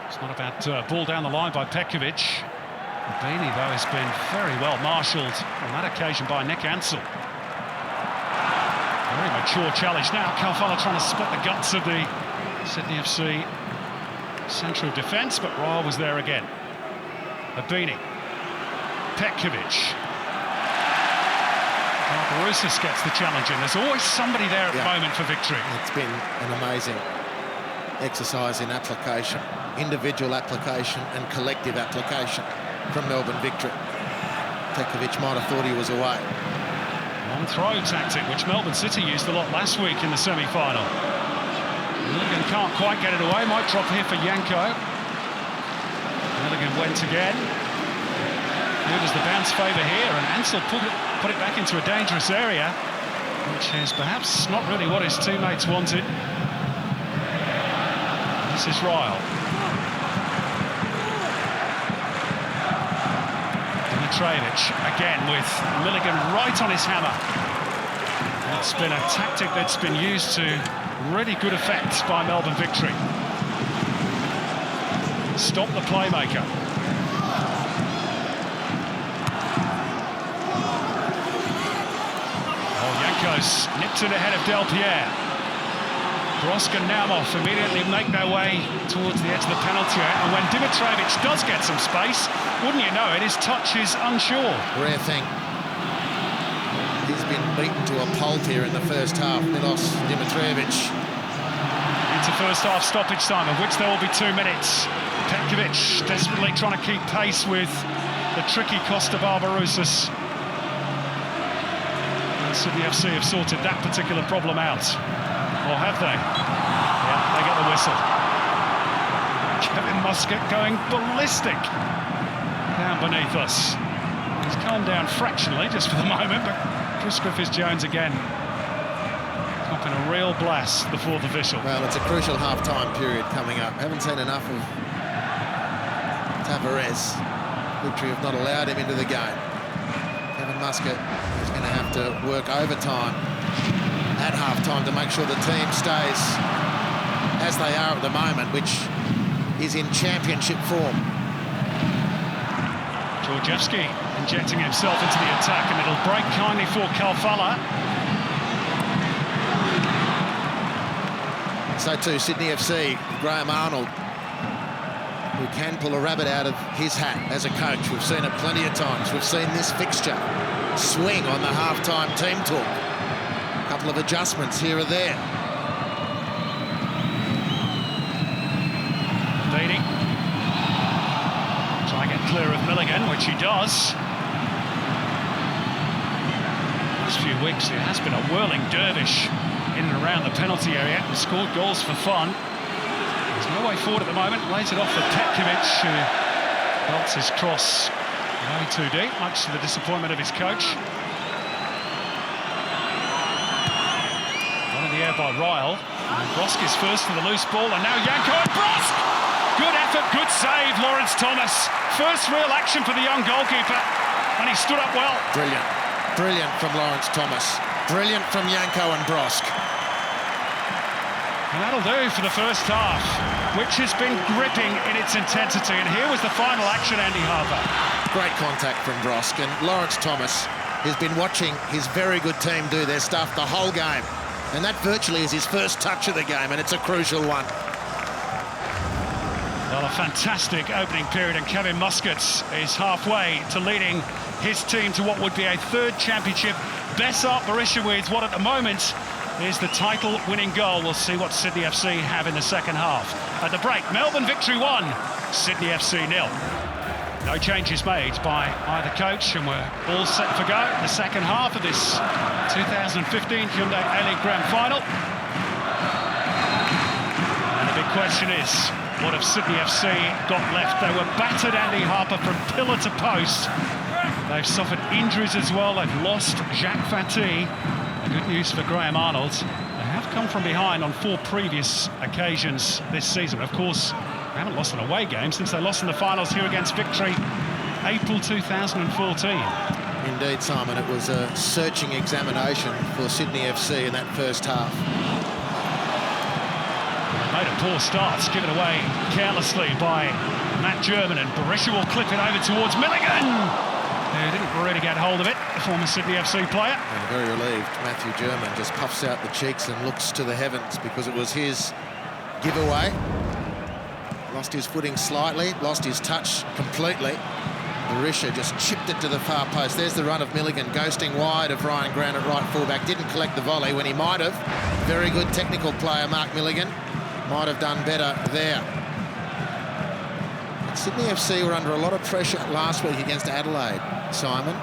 It's not a bad ball down the line by Petkovic. Beanie, though, has been very well marshalled on that occasion by Nick Ansell. Very mature challenge now. Kalfala trying to split the guts of the Sydney FC central defence, but Royal was there again. Beanie, Petkovic. Barbarouses gets the challenge in. There's always somebody there at the moment for Victory. It's been an amazing exercise in application, individual application and collective application from Melbourne Victory. Petkovic might have thought he was away. Long throw tactic, which Melbourne City used a lot last week in the semi-final. Milligan can't quite get it away. Might drop here for Yanko. Milligan went again. Who does the bounce favour here? And Ansell put it back into a dangerous area, which is perhaps not really what his teammates wanted. This is Ryle. Dimitrovic again with Milligan right on his hammer. It's been a tactic that's been used to really good effect by Melbourne Victory. Stop the playmaker. Oh, Yanko's nipped it ahead of Del Pierre. Brosk and Naumov immediately make their way towards the edge of the penalty area, and when Dimitrovic does get some space, wouldn't you know it, his touch is unsure. Rare thing. He's been beaten to a pulp here in the first half. Milos Dimitrovic. Into first half stoppage time, of which there will be 2 minutes. Petkovic desperately trying to keep pace with the tricky Kosta Barbarouses. And Sydney FC have sorted that particular problem out. Or have they? Yeah, they get the whistle. Kevin Muscat going ballistic down beneath us. He's calmed down fractionally just for the moment, but Chris Griffiths-Jones again copping a real blast, the 4th official. Well, it's a crucial half-time period coming up. Haven't seen enough of Tavares. Victory have not allowed him into the game. Kevin Muscat is going to have to work overtime at half-time to make sure the team stays as they are at the moment, which is in championship form. Georgievski injecting himself into the attack, and it'll break kindly for Kalfala. So too, Sydney FC, Graham Arnold, who can pull a rabbit out of his hat as a coach. We've seen it plenty of times. We've seen this fixture swing on the half-time team talk. couple of adjustments here or there. Beatty. Try and get clear of Milligan, which he does. Last few weeks there has been a whirling dervish in and around the penalty area and scored goals for fun. There's no way forward at the moment. Lays it off for Petkovic, who belts his cross way too deep, much to the disappointment of his coach. One in the air by Ryle. And Brosk is first to the loose ball, and now Janko and Brosk! Good effort, good save, Lawrence Thomas. First real action for the young goalkeeper, and he stood up well. Brilliant. Brilliant from Lawrence Thomas. Brilliant from Janko and Brosk. And that'll do for the first half, which has been gripping in its intensity. And here was the final action, Andy Harper. Great contact from Brosk, and Lawrence Thomas has been watching his very good team do their stuff the whole game. And that virtually is his first touch of the game, and it's a crucial one. Well, a fantastic opening period, and Kevin Muscats is halfway to leading his team to what would be a third championship. Besart Berisha with what at the moment is the title-winning goal. We'll see what Sydney FC have in the second half. At the break, Melbourne victory 1, Sydney FC 0. No changes made by either coach, and we're all set for go in the second half of this 2015 Hyundai A-League Grand Final. And the big question is, what have Sydney FC got left? They were battered, Andy Harper, from pillar to post. They've suffered injuries as well. They've lost Jacques Fati. Good news for Graham Arnold. They have come from behind on 4 previous occasions this season. Of course, they haven't lost an away game since they lost in the finals here against Victory, April 2014. Indeed, Simon, it was a searching examination for Sydney FC in that first half. Made a poor start, given away carelessly by Matt German, and Berisha will clip it over towards Milligan, who didn't really get hold of it, the former Sydney FC player. And very relieved, Matthew German just puffs out the cheeks and looks to the heavens because it was his giveaway. Lost his footing slightly, lost his touch completely. Berisha just chipped it to the far post. There's the run of Milligan, ghosting wide of Ryan Grant at right fullback. Didn't collect the volley when he might have. Very good technical player, Mark Milligan. Might have done better there. Sydney FC were under a lot of pressure last week against Adelaide, Simon.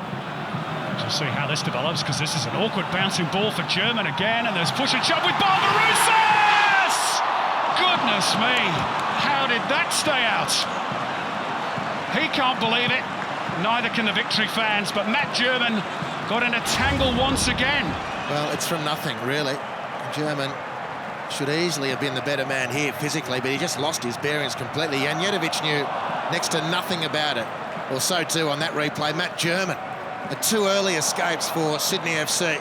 We'll see how this develops, because this is an awkward bouncing ball for German again, and there's push and shove with Barbarouses! Goodness me, how did that stay out? He can't believe it, neither can the Victory fans, but Matt German got in a tangle once again. Well, it's from nothing, really. German should easily have been the better man here physically, but he just lost his bearings completely. Janjetovic knew next to nothing about it. Or so too on that replay. Matt German. The 2 early escapes for Sydney FC.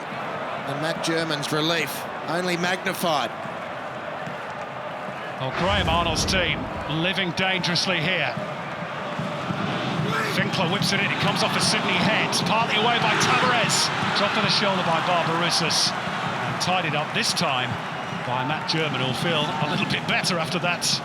And Matt German's relief only magnified. Well, Graham Arnold's team living dangerously here. Finkler whips it in. It comes off a Sydney head. Partly away by Tavares. Dropped to the shoulder by Barbarouses. And tied it up this time by Matt German, who'll feel a little bit better after that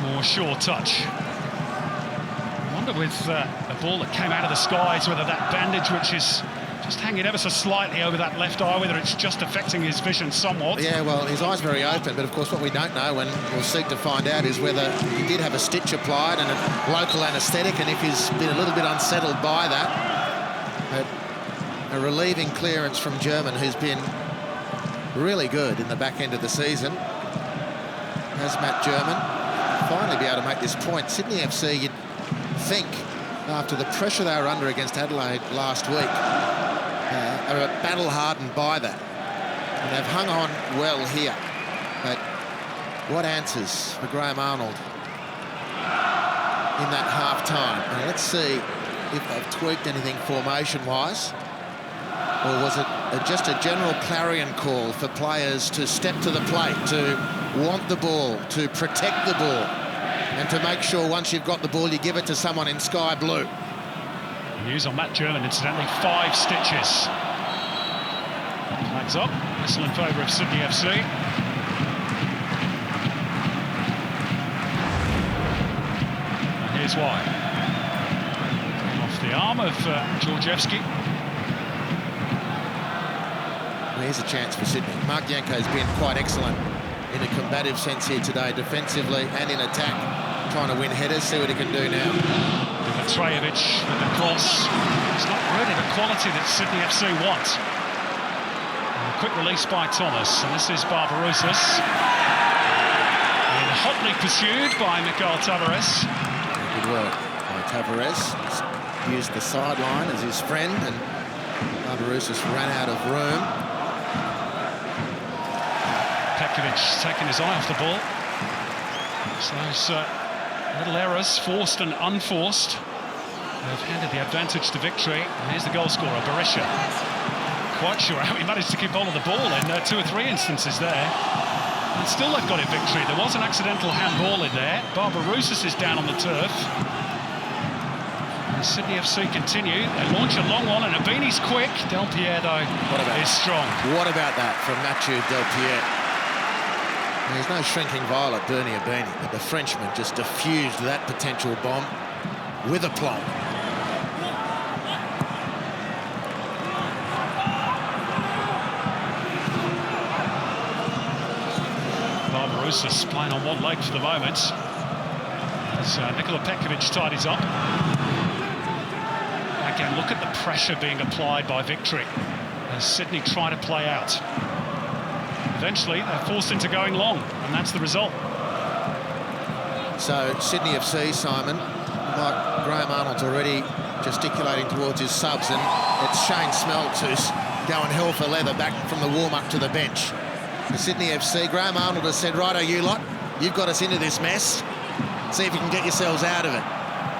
more sure touch. I wonder with a ball that came out of the skies, whether that bandage, which is just hanging ever so slightly over that left eye, whether it's just affecting his vision somewhat. Yeah, well, his eye's very open, but of course what we don't know, and we'll seek to find out, is whether he did have a stitch applied and a local anaesthetic, and if he's been a little bit unsettled by that. But a relieving clearance from German, who's been really good in the back end of the season. As Matt German finally be able to make this point. Sydney FC, you'd think, after the pressure they were under against Adelaide last week, are battle-hardened by that. And they've hung on well here. But what answers for Graham Arnold in that half-time? And let's see if they've tweaked anything formation-wise. Or was it just a general clarion call for players to step to the plate, to want the ball, to protect the ball, and to make sure once you've got the ball, you give it to someone in sky blue? News on Matt German, incidentally, 5 stitches. Flags up, whistle in favour of Sydney FC. And here's why. Off the arm of Georgievski. He Here's a chance for Sydney. Mark Yanko's been quite excellent in a combative sense here today, defensively and in attack, trying to win headers. See what he can do now. Dimitrijevic with the cross. It's not really the quality that Sydney FC want. And a quick release by Thomas, and this is Barbarouses. And hotly pursued by Mikael Tavares. Good work by Tavares. He's used the sideline as his friend, and Barbarouses ran out of room. Pekovic taking his eye off the ball. So those little errors, forced and unforced, have handed the advantage to victory. And here's the goal scorer, Berisha. Quite sure how he managed to keep hold of the ball in 2 or 3 instances there. And still they've got it victory. There was an accidental handball in there. Barbarouses is down on the turf. And Sydney FC continue. They launch a long one, and Abini's quick. Del Pierre, though, is strong. What about that from Mathieu Del Pierre? There's no shrinking violet, Bernie Abini, but the Frenchman just diffused that potential bomb with aplomb. Barbarouses playing on one leg for the moment. As Nikola Pekovic tidies up. Again, look at the pressure being applied by Victory as Sydney try to play out. Eventually, they're forced into going long, and that's the result. So, Sydney FC, Simon, like Graham Arnold's already gesticulating towards his subs, and it's Shane Smeltz who's going hell for leather back from the warm-up to the bench. For Sydney FC, Graham Arnold has said, righto, you lot, you've got us into this mess. See if you can get yourselves out of it.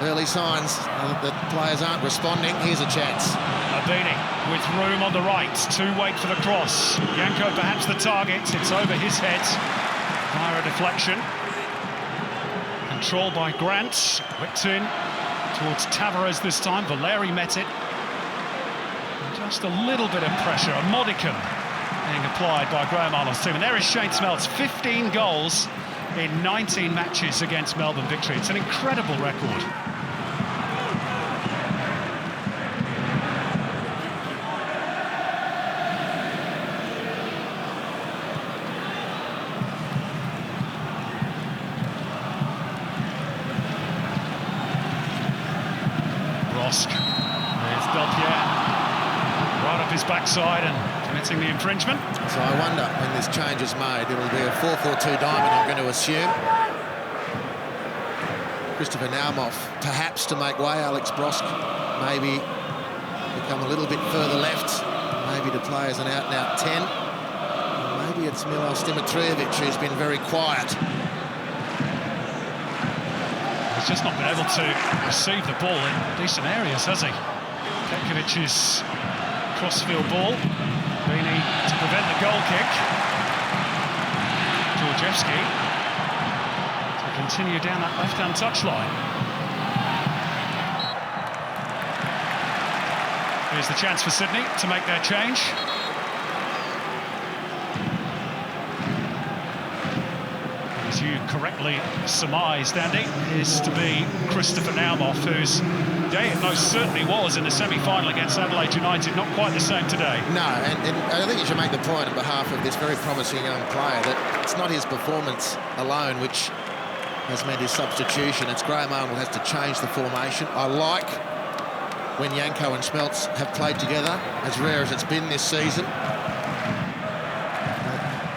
Early signs that players aren't responding. Here's a chance. Abini with room on the right to wait for the cross. Yanko perhaps the target. It's over his head via a deflection. Controlled by Grant. Whipped in towards Tavares this time. Valeri met it. And just a little bit of pressure, a modicum being applied by Graham Arnold's team. And there is Shane Smeltz, 15 goals in 19 matches against Melbourne Victory. It's an incredible record. There's Del Pierre right up his backside and committing the infringement. So I wonder when this change is made, it'll be a 4-4-2 diamond, I'm going to assume. Christopher Naumoff perhaps to make way. Alex Brosk maybe become a little bit further left, maybe to play as an out-and-out 10. Or maybe it's Milos Dimitrijevic who's been very quiet. He's just not been able to receive the ball in decent areas, has he? Pekovic's crossfield ball. Bini to prevent the goal kick. Georgievski to continue down that left-hand touchline. Here's the chance for Sydney to make their change. As you correctly surmised, Andy, is to be Christopher Naumoff, whose day it most certainly was in the semi-final against Adelaide United. Not quite the same today. No, and I think you should make the point on behalf of this very promising young player that it's not his performance alone which has meant his substitution. It's Graham Arnold has to change the formation. I like when Yanko and Smeltz have played together, as rare as it's been this season.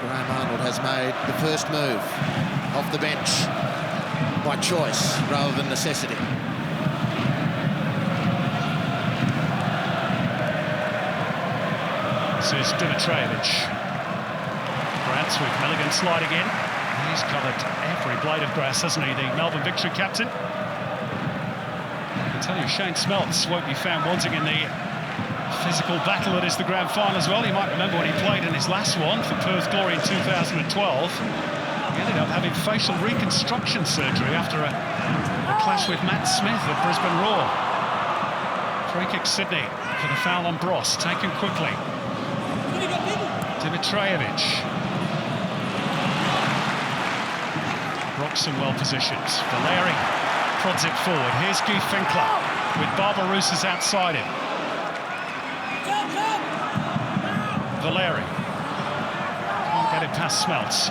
Graham Arnold has made the first move off the bench by choice rather than necessity. This is Dimitrijevic. Grant with Milligan sliding in. He's covered every blade of grass, hasn't he, the Melbourne Victory captain? I can tell you, Shane Smeltz won't be found wanting in the physical battle that is the grand final as well. You might remember when he played in his last one for Perth Glory in 2012. He ended up having facial reconstruction surgery after a clash with Matt Smith at Brisbane Roar. Free kick Sydney for the foul on Bros, taken quickly. Dimitrijevic. Broxham well positioned. Valeri prods it forward. Here's Guy Finkler with Barbarouses outside him. Valeri. past Smelts.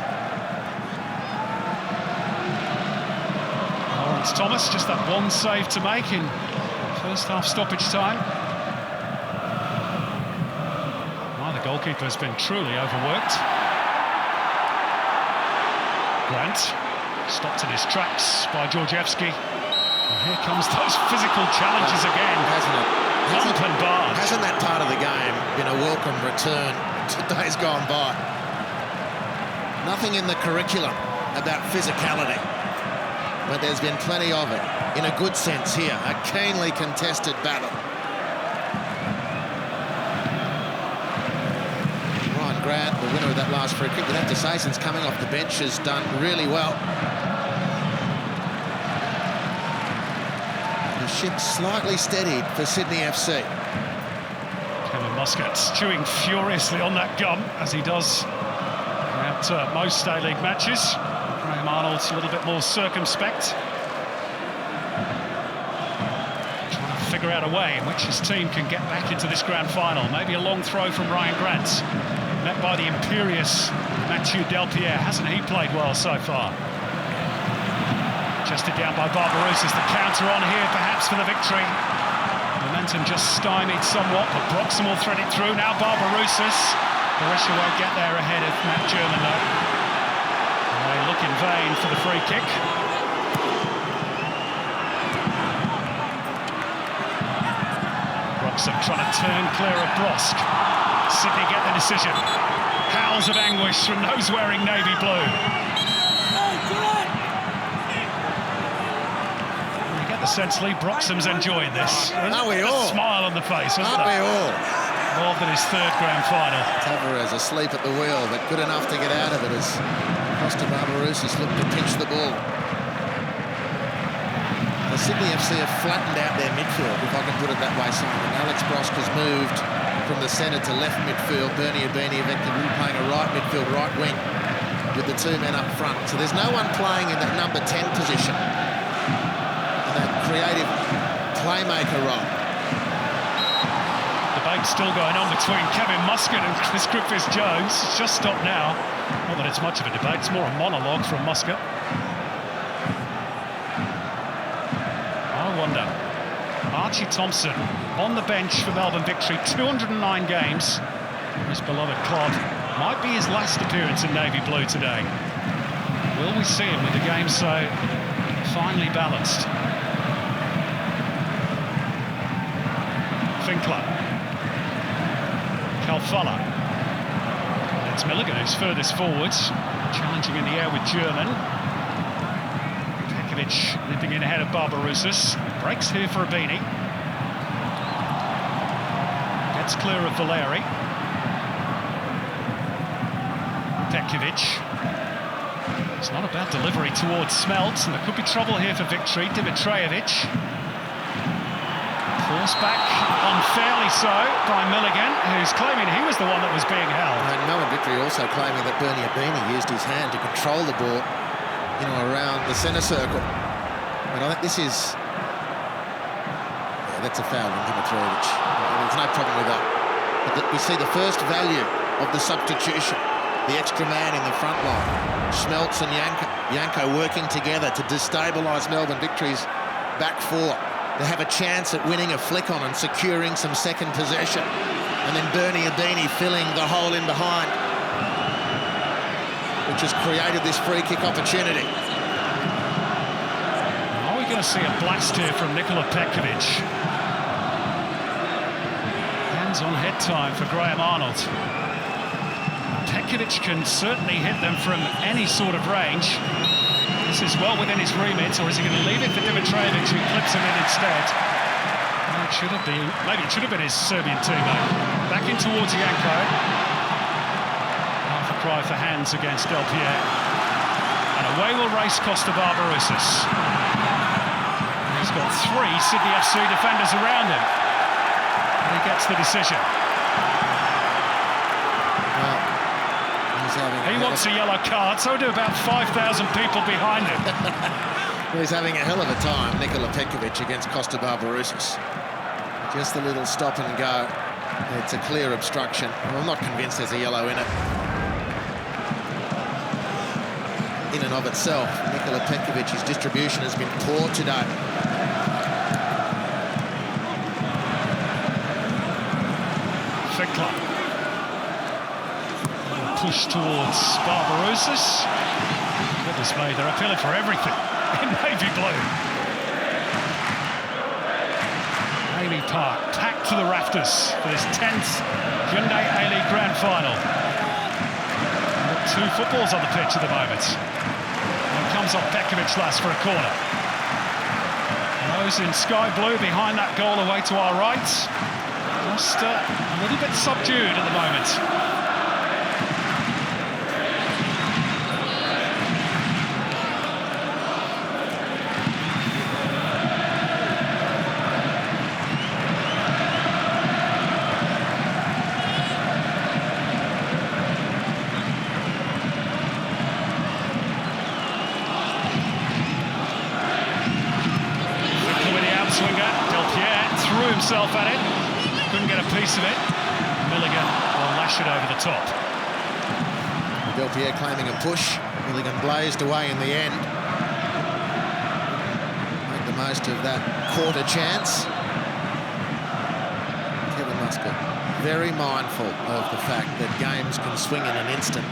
Lawrence Thomas, just that one save to make in first half stoppage time. Well, the goalkeeper has been truly overworked. Grant, stopped in his tracks by Georgievski. And here comes those physical challenges again. Hasn't it? Hump and barge. Hasn't that part of the game been a welcome return to days gone by? Nothing in the curriculum about physicality, but there's been plenty of it, in a good sense here. A keenly contested battle. Ryan Grant, the winner of that last free kick, you'd have to say, since coming off the bench, has done really well. The ship slightly steadied for Sydney FC. Kevin Muscat chewing furiously on that gum, as he does at most A-League matches. Graham Arnold's a little bit more circumspect, trying to figure out a way in which his team can get back into this grand final. Maybe a long throw from Ryan Grant, met by the imperious Mathieu Delpierre. Hasn't he played well so far? Chested down by Barbarouses, the counter on here perhaps for the victory. Momentum just stymied somewhat, but Broxham will thread it through. Now Barbarouses. Berisha won't get there ahead of Matt German though. And they look in vain for the free kick. Broxham trying to turn clear of Brosk. Sydney get the decision. Howls of anguish from those wearing navy blue. You get the sense Leigh Broxham's enjoying this. Aren't we all? A smile on the face, isn't Aren't we all? Involved in his third grand final. Tavares asleep at the wheel, but good enough to get out of it as Kosta Barbarouses looked to pinch the ball. The Sydney FC have flattened out their midfield, if I can put it that way, Simon. Alex Brosk has moved from the centre to left midfield. Bernie Abini effectively playing a right midfield, right wing, with the two men up front. So there's no one playing in that number 10 position, in that creative playmaker role. Debate still going on between Kevin Muscat and Chris Griffiths-Jones. It's just stopped now. Not that it's much of a debate, it's more a monologue from Muscat. I wonder, Archie Thompson on the bench for Melbourne Victory, 209 games. His beloved club. Might be his last appearance in navy blue today. Will we see him with the game so finely balanced? Finkler. Kalfala. It's Milligan who's furthest forwards, challenging in the air with German. Pekovic nipping in ahead of Barbarouses. Breaks here for Abini. Gets clear of Valeri. Pekovic. It's not a bad delivery towards Smelts, and there could be trouble here for Victory. Dimitrijevic. Forced back, unfairly so, by Milligan, who's claiming he was the one that was being held. And Melbourne Victory also claiming that Bernie Abini used his hand to control the ball, around the centre circle. But I think this is... Yeah, that's a foul on Dimitrijevic. There's no problem with that. But we see the first value of the substitution, the extra man in the front line. Smelts and Yanko working together to destabilise Melbourne Victory's back four. To have a chance at winning a flick on and securing some second possession. And then Bernie Abini filling the hole in behind, which has created this free kick opportunity. Are we going to see a blast here from Nikola Pekovic? Hands on head time for Graham Arnold. Pekovic can certainly hit them from any sort of range. This is well within his remit, or is he going to leave it for Dimitrijevic, who clips him in instead? No, it should have been, maybe it should have been his Serbian teammate. Back in towards Yanko. Half a cry for hands against Delpierre. And away will race Kosta Barbarouses. He's got 3 Sydney FC defenders around him. And he gets the decision. He wants a yellow card, so do about 5,000 people behind him. Well, he's having a hell of a time, Nikola Pekovic, against Kosta Barbarouses. Just a little stop and go. It's a clear obstruction. I'm not convinced there's a yellow in it. in and of itself. Nikola Petkovic's distribution has been poor today. Fickler. Push towards Barbarouses. Goodness me, they're appealing for everything in navy blue. AAMI Park packed to the rafters for this 10th Hyundai A-League Grand Final. Two footballs on the pitch at the moment. And comes off Petkovic last for a corner. Those in sky blue behind that goal away to our right. Just a little bit subdued at the moment. Himself at it, couldn't get a piece of it. Milligan will lash it over the top. Delpierre claiming a push. Milligan blazed away in the end. Make the most of that quarter chance. Kevin Muscat very mindful of the fact that games can swing in an instant.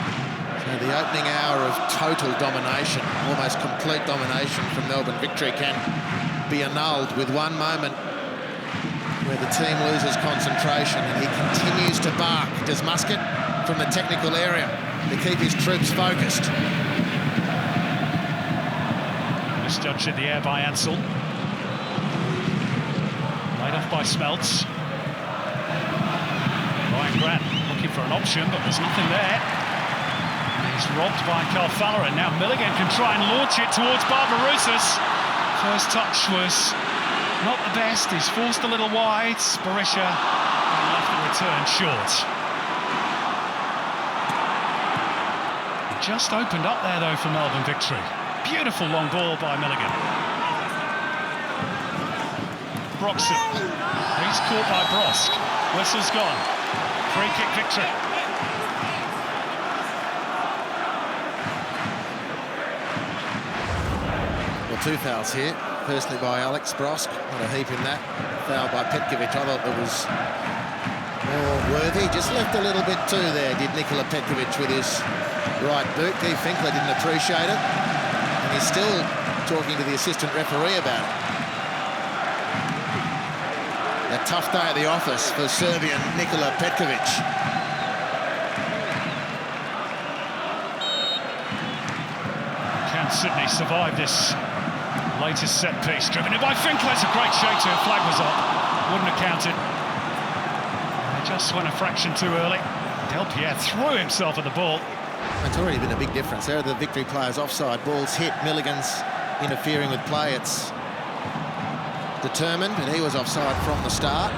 So the opening hour of total domination, almost complete domination from Melbourne Victory, can be annulled with one moment where the team loses concentration, and he continues to bark, does Muscat, from the technical area to keep his troops focused. Misjudged in the air by Ansel. Laid off by Smeltz. Ryan Grant looking for an option, but there's nothing there. He's robbed by Calfalla, and now Milligan can try and launch it towards Barbarouses. First touch was not the best. He's forced a little wide. Berisha left the return short. Just opened up there though for Melbourne Victory. Beautiful long ball by Milligan. Broxham. He's caught by Brosk. Whistle's gone. Free kick Victory. Well, two fouls here. Personally by Alex Brosk, not a heap in that. Foul by Petkovic, I thought that was more worthy. Just left a little bit too there, did Nikola Petkovic with his right boot. Guy Finkler didn't appreciate it. And he's still talking to the assistant referee about it. A tough day at the office for Serbian Nikola Petkovic. Can Sydney survive this latest set piece? Driven in by Finkler. It's a great shake to him. Flag was up. Wouldn't have counted. They just went a fraction too early. Delpierre threw himself at the ball. It's already been a big difference. There are the Victory players offside. Ball's hit. Milligan's interfering with play. It's determined, and he was offside from the start.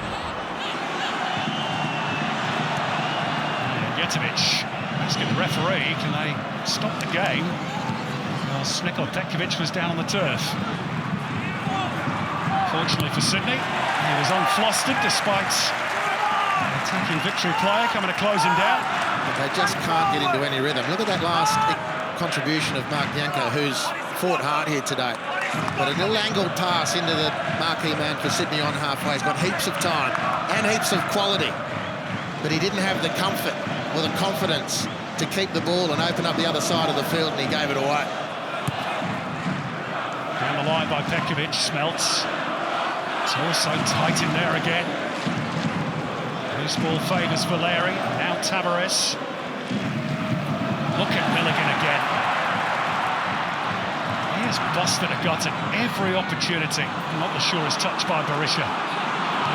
Jetovic asking the referee, can they stop the game? Nikola Petkovic was down on the turf. Fortunately for Sydney, he was unflustered despite an attacking Victory player coming to close him down. But they just can't get into any rhythm. Look at that last contribution of Mark Bianco, who's fought hard here today. But a little angled pass into the marquee man for Sydney on halfway. He's got heaps of time and heaps of quality. But he didn't have the comfort or the confidence to keep the ball and open up the other side of the field, and he gave it away. Down the line by Petkovic. Smeltz. It's also tight in there again. Loose ball favours Valeri. Now Tavares. Look at Milligan again. He has busted a gut at every opportunity. Not the surest touch by Berisha.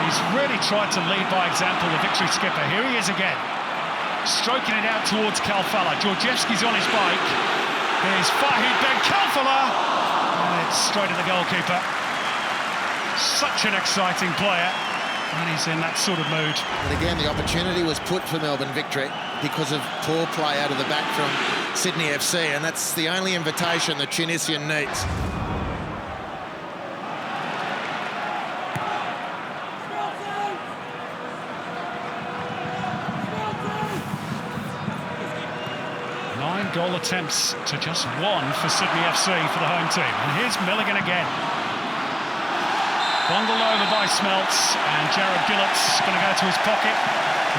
He's really tried to lead by example, the Victory skipper. Here he is again. Stroking it out towards Calfalla. Georgievski's on his bike. Here's Fahid Ben Calfalla. And it's straight at the goalkeeper. Such an exciting player. And he's in that sort of mood. And again, the opportunity was put for Melbourne Victory because of poor play out of the back from Sydney FC. And that's the only invitation the Tunisian needs. goal attempts to just one for Sydney FC for the home team. And here's Milligan again. Bundled over by Smelts, and Jared Gillett's going to go to his pocket.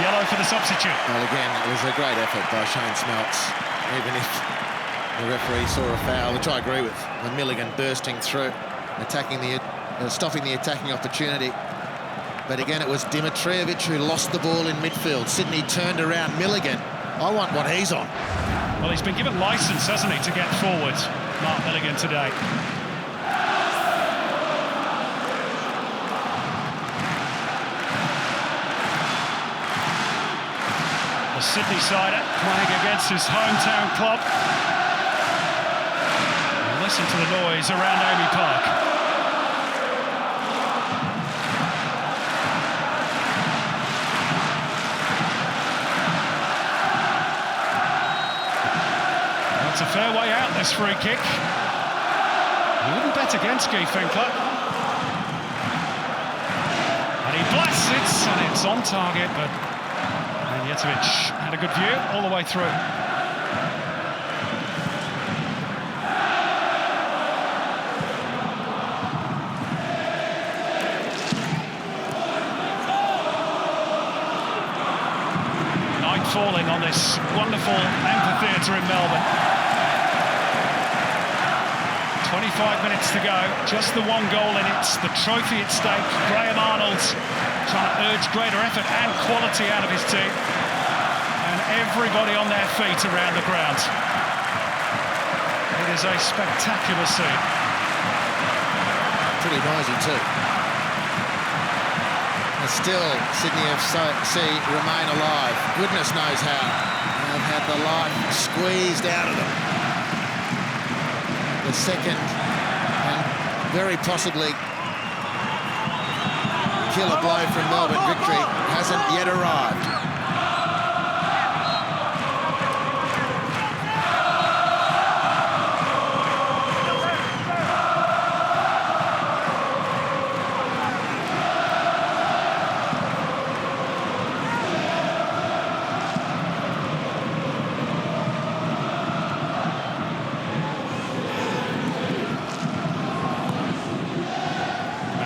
Yellow for the substitute. Well, again, it was a great effort by Shane Smelts, even if the referee saw a foul, which I agree with, when Milligan bursting through, attacking stopping the attacking opportunity. But again, it was Dimitrijevic who lost the ball in midfield. Sydney turned around Milligan. I want what he's on. Well, he's been given licence, hasn't he, to get forward, Mark Milligan, today. The Sydney sider playing against his hometown club. And listen to the noise around AAMI Park. It's a fair way out, this free kick. You wouldn't bet against Guy Finkler. And he blasts it, and it's on target, but Jetovic had a good view all the way through. Night falling on this wonderful amphitheatre in Melbourne. 25 minutes to go, just the one goal in it, the trophy at stake. Graham Arnold trying to urge greater effort and quality out of his team. And everybody on their feet around the ground. It is a spectacular scene. Pretty noisy too. And still, Sydney FC remain alive. Goodness knows how. They've had the life squeezed out of them. The second and very possibly killer blow from Melbourne victory hasn't yet arrived.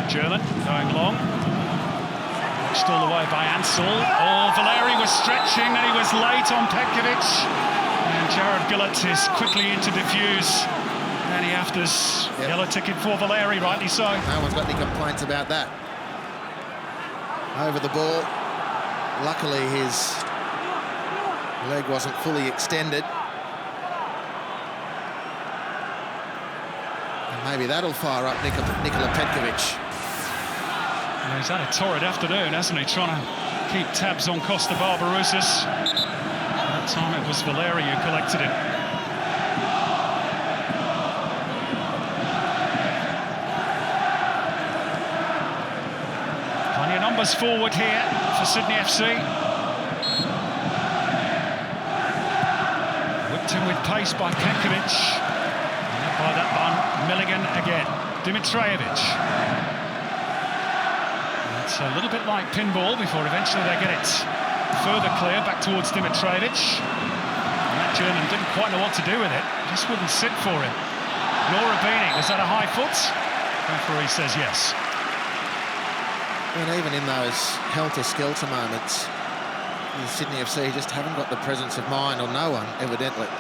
German going long, pushed all the way by Ansel. Oh, Valeri was stretching and he was late on Petkovic, and Jared Gillett is quickly into defuse, and he afters. Yellow ticket for Valeri, rightly so. No one's got any complaints about that. Over the ball, luckily his leg wasn't fully extended. And maybe that'll fire up Nikola Petkovic. Well, he's had a torrid afternoon, hasn't he? Trying to keep tabs on Kosta Barbarouses. That time it was Valeri who collected it. Plenty of numbers forward here for Sydney FC. Whipped in with pace by Petkovic. And by that one, Milligan again. Dimitrijevic. It's a little bit like pinball before eventually they get it further clear back towards Dimitrijevic. And that German didn't quite know what to do with it, just wouldn't sit for him. Nora Beanie, was that a high foot? The referee says yes. And even in those helter-skelter moments, the Sydney FC just haven't got the presence of mind, or no one, evidently.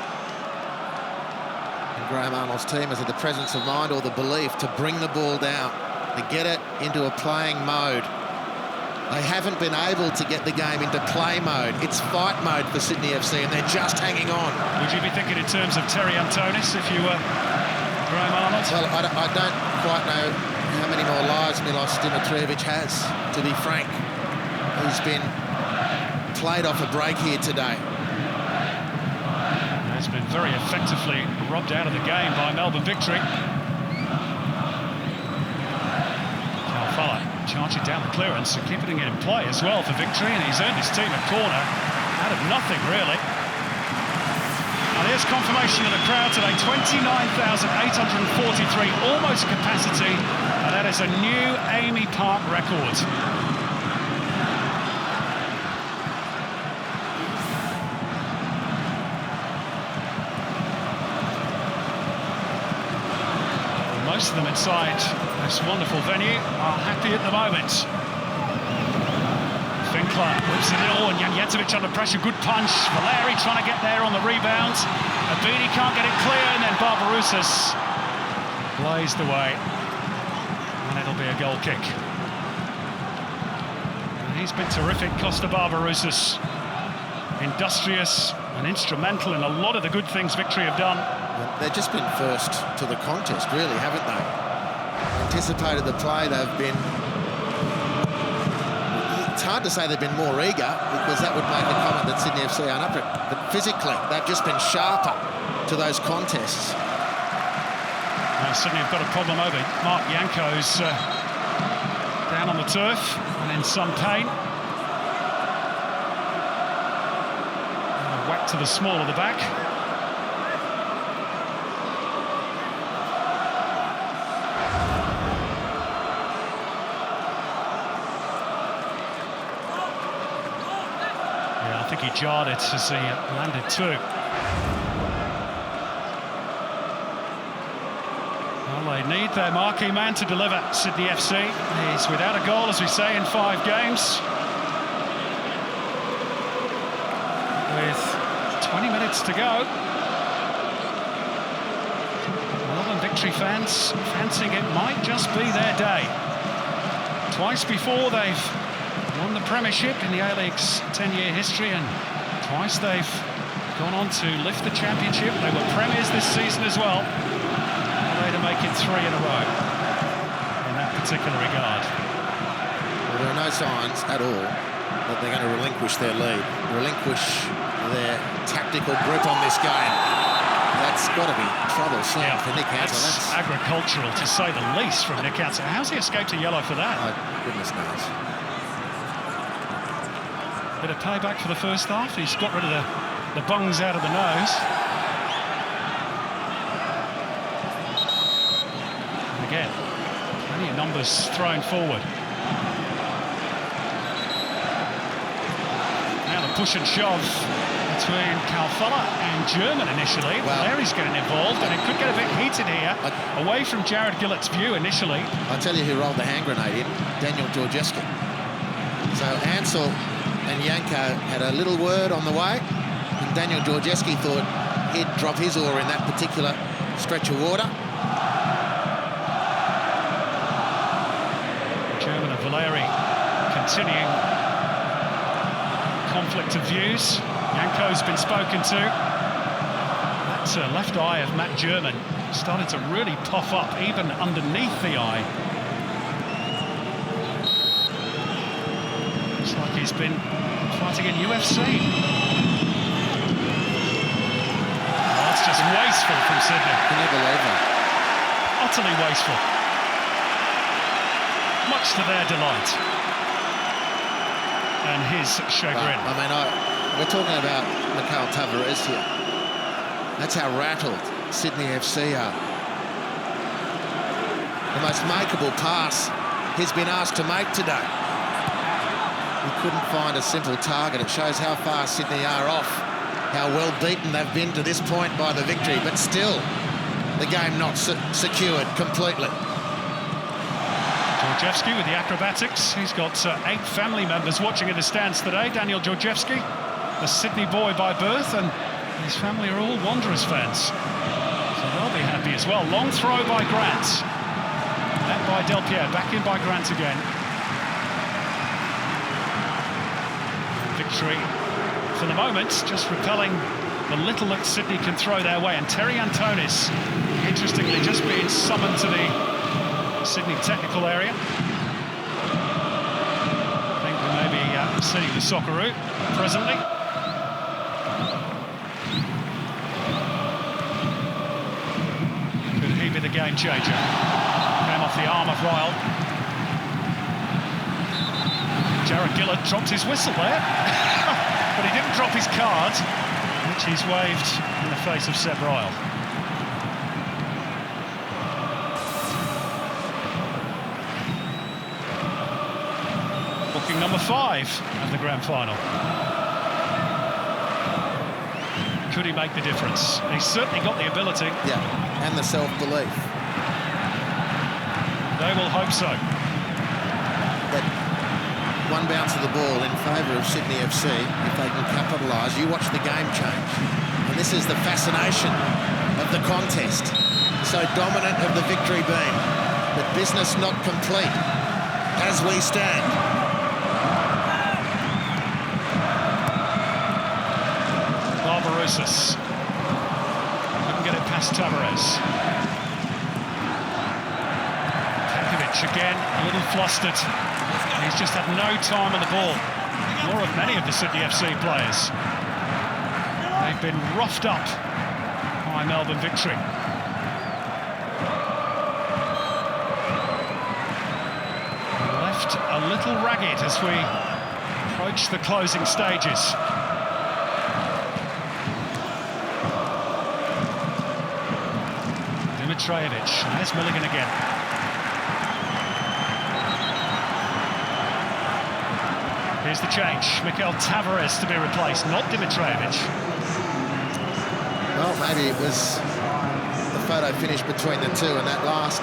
And Graham Arnold's team has had the presence of mind or the belief to bring the ball down, to get it into a playing mode. They haven't been able to get the game into play mode. It's fight mode for Sydney FC, and they're just hanging on. Would you be thinking in terms of Terry Antonis if you were Graham Arnold? Well, I don't quite know how many more lives Milos Dimitrijevic has, to be frank. He's been played off a break here today. He's been very effectively robbed out of the game by Melbourne victory. Charging down the clearance and keeping it in play as well for victory, and he's earned his team a corner out of nothing, really. And here's confirmation of the crowd today, 29,843, almost capacity, and that is a new AAMI Park record. most of them inside this wonderful venue are happy at the moment. Finkler whips it in, and Janjetovic under pressure, good punch. Valeri trying to get there on the rebound. Abini can't get it clear, and then Barbarouses blazed away. And it'll be a goal kick. And he's been terrific, Kosta Barbarouses. Industrious and instrumental in a lot of the good things Victory have done. They've just been first to the contest, really, haven't they? Anticipated the play, they've been... It's hard to say they've been more eager, because that would make a comment that Sydney FC aren't up to it. But physically, they've just been sharper to those contests. Sydney have got a problem over. Mark Yanko's down on the turf and in some pain. Whack to the small of the back. Yeah, I think he jarred it as he landed too. Well, they need their marquee man to deliver. Sydney FC. He's without a goal, as we say, in 5 games. With 20 minutes to go. Northern Victory fans fancying it might just be their day. Twice before they've won the Premiership in the A-League's 10-year history, and twice they've gone on to lift the Championship. They were premiers this season as well. To make it 3 in a row in that particular regard. Well, there are no signs at all that they're going to relinquish their lead, relinquish their tactical grip on this game. That's got to be troublesome for Nick Hansel. That's agricultural, to say the least, from Nick Hansel. How's he escaped a yellow for that? Oh, goodness knows. Bit of payback for the first half. He's got rid of the bungs out of the nose. Again, plenty of numbers thrown forward. Now the push and shove between Calfella and German initially. Well, Larry's getting involved, and it could get a bit heated here, away from Jared Gillett's view initially. I'll tell you who rolled the hand grenade in, Daniel Georgievski. So Ansel and Yanko had a little word on the way, and Daniel Georgievski thought he'd drop his oar in that particular stretch of water. German and Valeri continuing conflict of views. Yanko's been spoken to. That left eye of Matt German started to really puff up, even underneath the eye. Looks like he's been fighting in UFC. Oh, it's just wasteful from Sydney. Can you believe that? Utterly wasteful. Much to their delight and his chagrin. But, I mean, we're talking about Mikhail Tavares here. That's how rattled Sydney FC are. The most makeable pass he's been asked to make today. He couldn't find a simple target. It shows how far Sydney are off, how well beaten they've been to this point by the Victory, but still the game not secured completely. Georgievski with the acrobatics. He's got 8 family members watching in the stands today. Daniel Georgievski, a Sydney boy by birth, and his family are all Wanderers fans, so they'll be happy as well. Long throw by Grant, met by Del Piero, back in by Grant again. Victory for the moment, just repelling the little that Sydney can throw their way, and Terry Antonis, interestingly, just being summoned to the Sydney technical area. I think we may be seeing the Socceroo presently. Could he be the game changer? Came off the arm of Ryle. Jared Gillett dropped his whistle there, but he didn't drop his card, which he's waved in the face of Seb Ryle. Booking number 5 of the grand final. Could he make the difference? He's certainly got the ability. Yeah, and the self-belief. They will hope so. That one bounce of the ball in favour of Sydney FC, if they can capitalise, you watch the game change. And this is the fascination of the contest. So dominant have the victory been, but business not complete as we stand. Barbarouses couldn't get it past Tavares. Again, a little flustered. He's just had no time on the ball. More of many of the Sydney FC players. They've been roughed up by Melbourne Victory. Left a little ragged as we approach the closing stages. Dimitrijevic, there's Milligan again. Here's the change. Mikel Tavares to be replaced, not Dimitrijevic. Well, maybe it was the photo finish between the two, and that last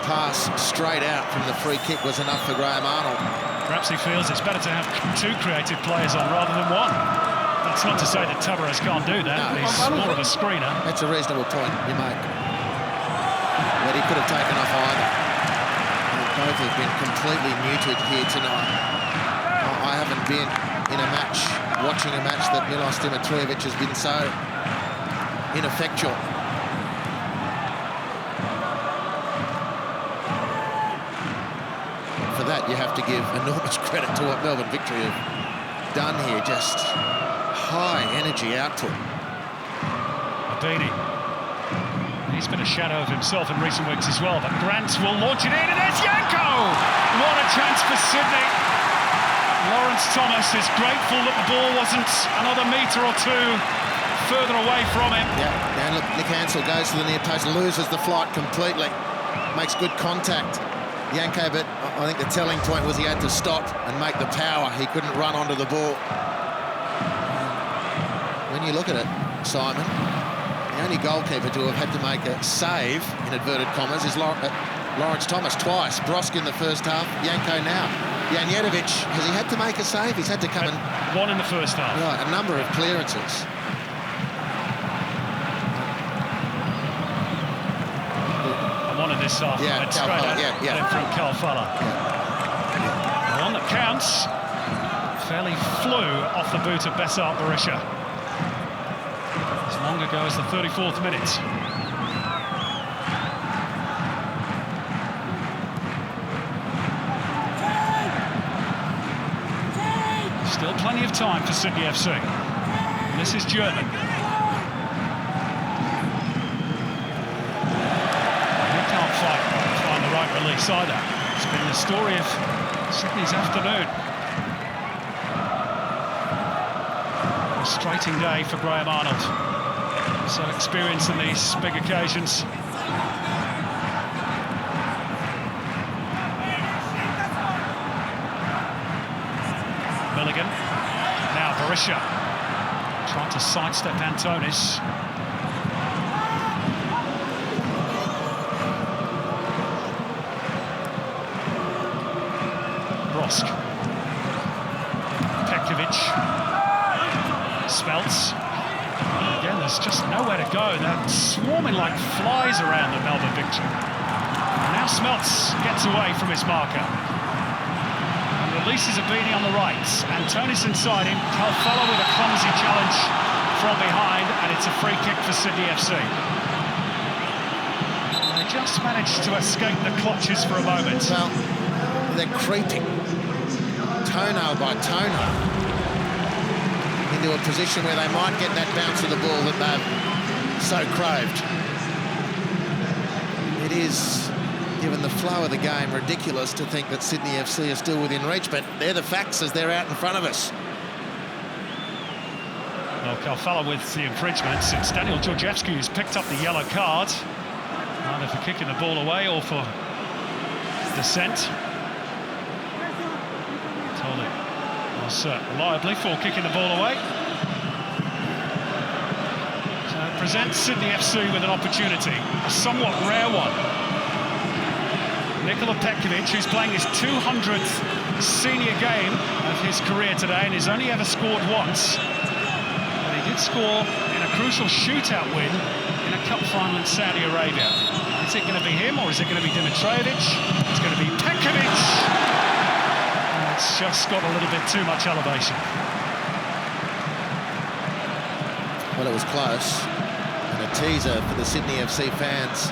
pass straight out from the free kick was enough for Graham Arnold. Perhaps he feels it's better to have two creative players on rather than one. That's not to say that Tavares can't do that. No, he's more of a screener. That's a reasonable point you make. But he could have taken off either. Both have been completely muted here tonight. I haven't been in a match, watching a match that Milos Dimitrijevic has been so ineffectual. For that, you have to give enormous credit to what Melbourne Victory have done here. Just high energy output. Abini. He's been a shadow of himself in recent weeks as well, but Grant will launch it in, and there's Yanko! What a chance for Sydney. Lawrence Thomas is grateful that the ball wasn't another metre or two further away from him. Yeah, and look, Nick Hansel goes to the near post, loses the flight completely, makes good contact. Yanko, but I think the telling point was he had to stop and make the power. He couldn't run onto the ball. When you look at it, Simon, the only goalkeeper to have had to make a save, in inverted commas, is Lawrence Thomas twice. Brosk in the first half, Yanko now. Janjetovic, has he had to make a save? He's had to come one in the first half. Right, a number of clearances. And one in this half. Yeah, From Kalfala. Yeah. The one that counts fairly flew off the boot of Besart Berisha. As long ago as the 34th minute. Still plenty of time for Sydney FC. And this is German. He can't find the right release either. It's been the story of Sydney's afternoon. Frustrating day for Graham Arnold. So experienced in these big occasions. Milligan, now Berisha, trying to sidestep Antonis. Brosk, Petkovic, Smelts. Again, there's just nowhere to go. They're swarming like flies around the Melbourne Victory. Now Smelts gets away from his marker. Releases Abini on the right, Antonis inside him, Kalfala with a clumsy challenge from behind, and it's a free kick for Sydney FC. They just managed to escape the clutches for a moment. Well, they're creeping, toenail by toenail, into a position where they might get that bounce of the ball that they've so craved. It is, given the flow of the game, ridiculous to think that Sydney FC are still within reach, but they're the facts as they're out in front of us. Well, Kalfala with the infringement since Daniel Georgievski has picked up the yellow card, either for kicking the ball away or for dissent. Told it was reliably for kicking the ball away. So it presents Sydney FC with an opportunity, a somewhat rare one. Nikola Petkovic, who's playing his 200th senior game of his career today and has only ever scored once. But he did score in a crucial shootout win in a cup final in Saudi Arabia. Is it going to be him or is it going to be Dimitrovic? It's going to be Petkovic. And it's just got a little bit too much elevation. Well, it was close. And a teaser for the Sydney FC fans.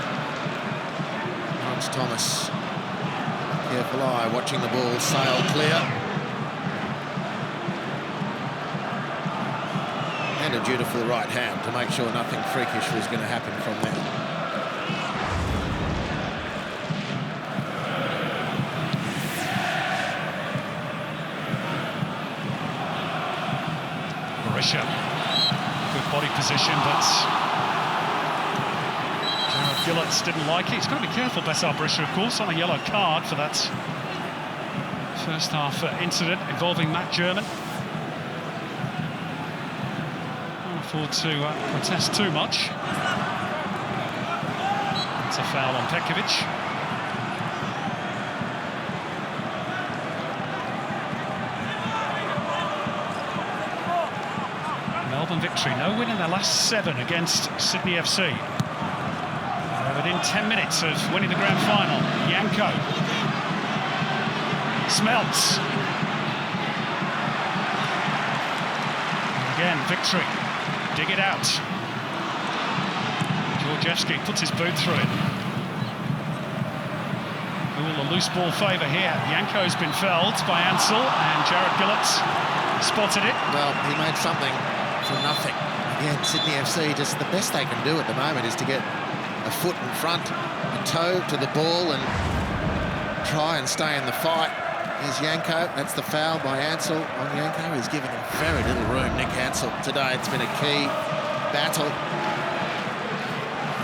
Lawrence Thomas, careful eye, watching the ball sail clear. And a dutiful right hand to make sure nothing freakish was going to happen from there. Berisha, good body position, but Gillett didn't like it. He's got to be careful, Besart Berisha, of course, on a yellow card for that first half incident involving Matt German. Can't afford to protest too much. It's a foul on Petkovic. Melbourne victory, no win in their last 7 against Sydney FC. Within 10 minutes of winning the grand final, Yanko. Smelts. And again, victory. Dig it out. Georgievski puts his boot through it. Ooh, a loose ball favour here. Yanko's been felled by Ansell, and Jared Gillett spotted it. Well, he made something from nothing. Again, Sydney FC, just the best they can do at the moment is to get a foot in front, a toe to the ball and try and stay in the fight. There's Yanko, that's the foul by Ansell on Yanko. He's given him very little room, Nick Ansell. Today it's been a key battle.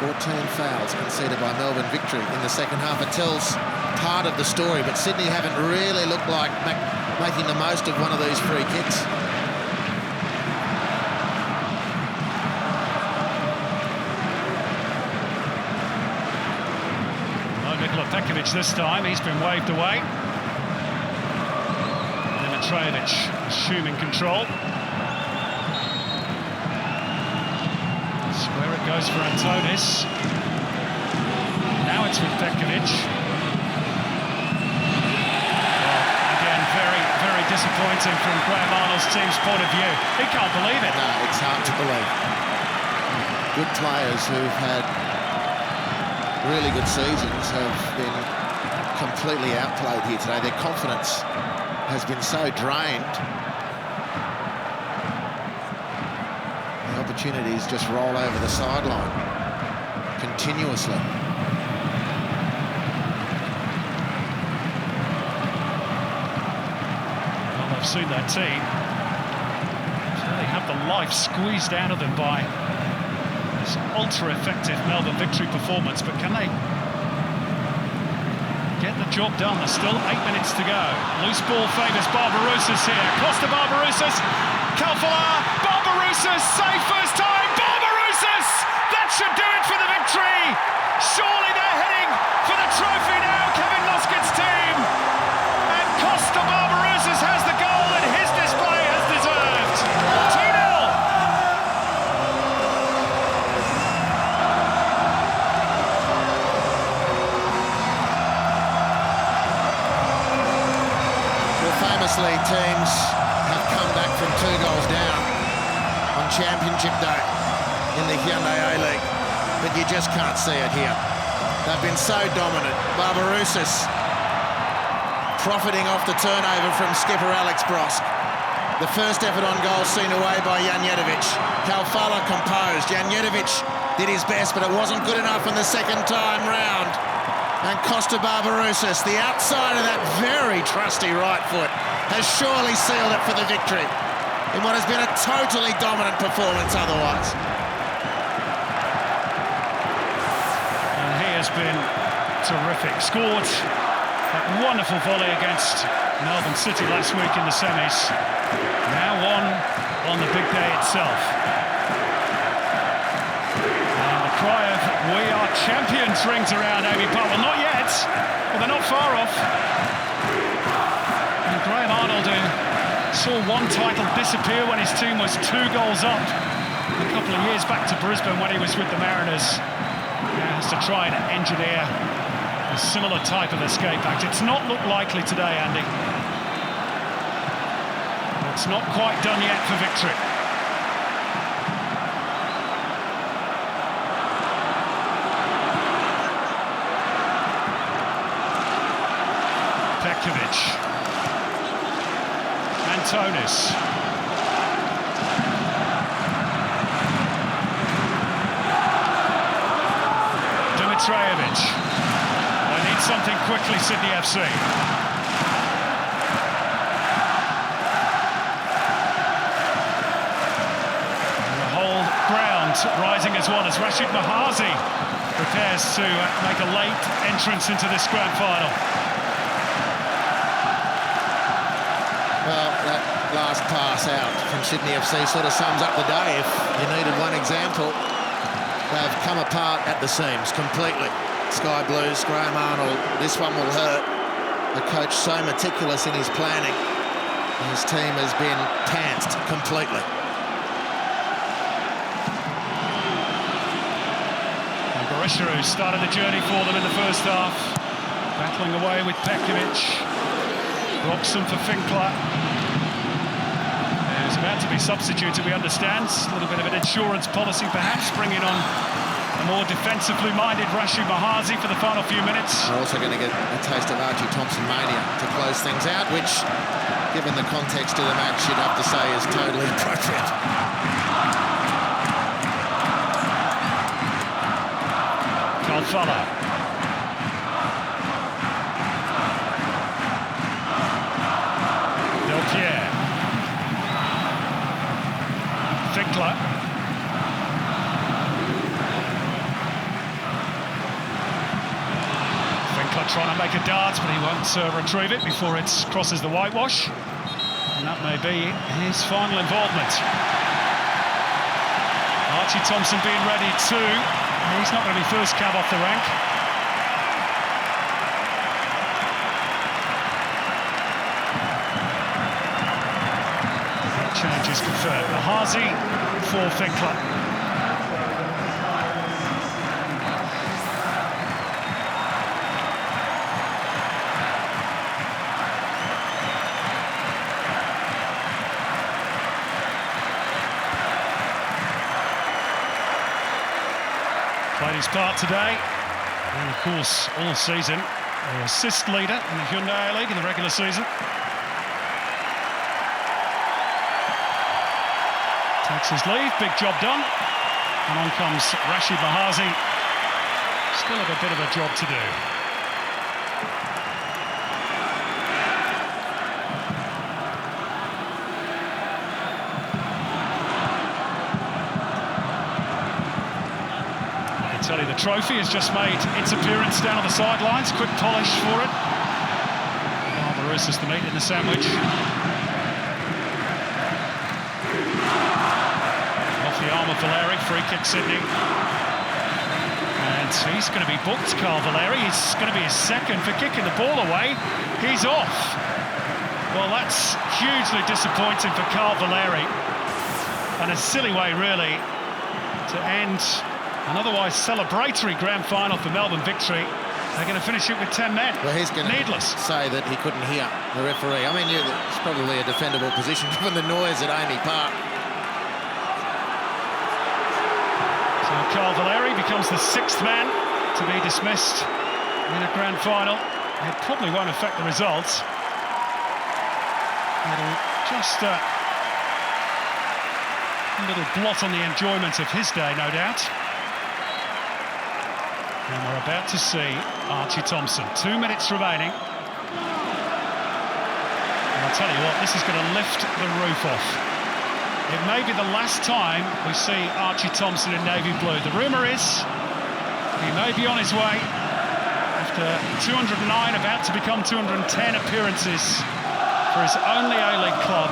14 fouls conceded by Melbourne victory in the second half. It tells part of the story, but Sydney haven't really looked like making the most of one of these free kicks. Petkovic this time, he's been waved away. Dimitrovic assuming control. Square it goes for Antonis. Now it's with Petkovic. Well, again, very, very disappointing from Graham Arnold's team's point of view. He can't believe it. No, it's hard to believe. Good players who've had really good seasons have been completely outplayed here today. Their confidence has been so drained. The opportunities just roll over the sideline continuously. Well, they've seen their team. So they have the life squeezed out of them by this ultra-effective Melbourne victory performance, but can they get the job done? There's still 8 minutes to go. Loose ball favours Barbarouses here. Kosta Barbarouses, Kalfala, Barbarouses, save first time, Barbarouses! That should do it for the victory! Surely they're heading for the trophy now, Kevin Luskett's team! And Kosta Barbarouses has the goal that his display has deserved. 2-0! Famously, teams have come back from 2 goals down on Championship Day in the Hyundai A-League, but you just can't see it here. They've been so dominant. Barbarouses profiting off the turnover from skipper Alex Brosk. The first effort on goal seen away by Janjetovic. Kalfala composed. Janjetovic did his best, but it wasn't good enough in the second time round. And Kosta Barbarouses, the outside of that very trusty right foot, has surely sealed it for the victory in what has been a totally dominant performance otherwise. And he has been terrific. Scored that wonderful volley against Melbourne City last week in the semis. Now on the big day itself. And the cry of "We are champions" rings around AAMI Park. Well, not yet. Well, they're not far off. And Graham Arnold, who saw one title disappear when his team was 2 goals up a couple of years back to Brisbane when he was with the Mariners, has to try and engineer a similar type of escape act. It's not looked likely today, Andy. It's not quite done yet for victory. Pekovic. Antonis. Dimitrijevic. They need something quickly, Sydney FC. And the whole ground rising as one as Rashid Mahazi prepares to make a late entrance into this grand final. Well, that last pass out from Sydney FC sort of sums up the day. If you needed one example, they've come apart at the seams completely. Sky Blues, Graham Arnold, this one will hurt. The coach so meticulous in his planning. His team has been pantsed completely. And Berisha, who started the journey for them in the first half, battling away with Pekovic. Broxham for Finkler. Who's about to be substituted, we understand. A little bit of an insurance policy, perhaps, bringing on a more defensively minded Rashid Mahazi for the final few minutes. We're also going to get a taste of Archie Thompson mania to close things out, which, given the context of the match, you'd have to say is totally appropriate. Colfalla. Pierre. Finkler. Finkler trying to make a dart, but he won't retrieve it before it crosses the whitewash. And that may be his final involvement. Archie Thompson being ready too. He's not going to be first cab off the rank. Change is confirmed. Mahazi for Finkler. Played his part today, and of course all season. The assist leader in the Hyundai A-League in the regular season. Takes his leave, big job done. And on comes Rashid Mahazi. Still have a bit of a job to do. I can tell you the trophy has just made its appearance down on the sidelines. Quick polish for it. Barbarouses the meat in the sandwich. The arm of Valeri, free kick Sydney. And he's going to be booked, Carl Valeri. He's going to be his second for kicking the ball away. He's off. Well, that's hugely disappointing for Carl Valeri. And a silly way, really, to end an otherwise celebratory grand final for Melbourne victory. They're going to finish it with 10 men. Well, he's going to say that he couldn't hear the referee. I mean, it's probably a defendable position given the noise at AAMI Park. Carl Valeri becomes the 6th man to be dismissed in a grand final. It probably won't affect the results. It'll just a little blot on the enjoyment of his day, no doubt. And we're about to see Archie Thompson. 2 minutes remaining. And I'll tell you what, this is going to lift the roof off. It may be the last time we see Archie Thompson in navy blue. The rumour is he may be on his way after 209, about to become 210 appearances for his only A-League club.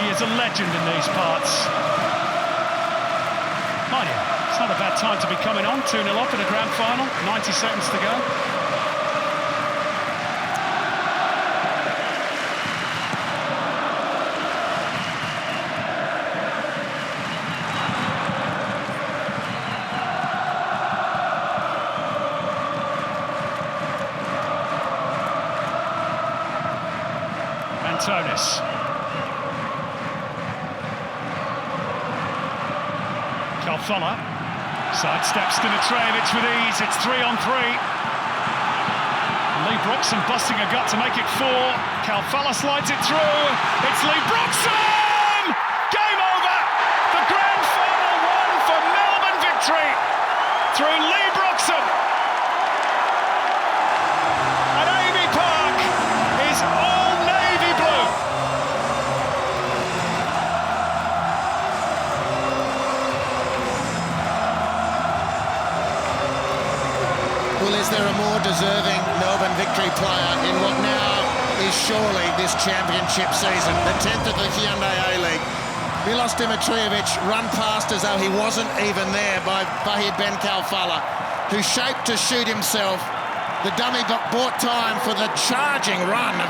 He is a legend in these parts. Mind you, it's not a bad time to be coming on. 2-0 up in a grand final, 90 seconds to go. Antonis. Kalfala sidesteps Dimitrijevic with ease. It's 3-on-3. Leigh Broxham busting a gut to make it 4. Kalfala slides it through. It's Leigh Broxham! Game over! The grand final won for Melbourne victory through Leigh Broxham. And AAMI Park is all navy blue. Well, is there a more deserving Melbourne victory player in what now is surely this championship season? The 10th of the Hyundai A-League. Milos Dimitrijevic run past as though he wasn't even there by Bahir Ben Kalfala, who shaped to shoot himself. The dummy bought time for the charging run of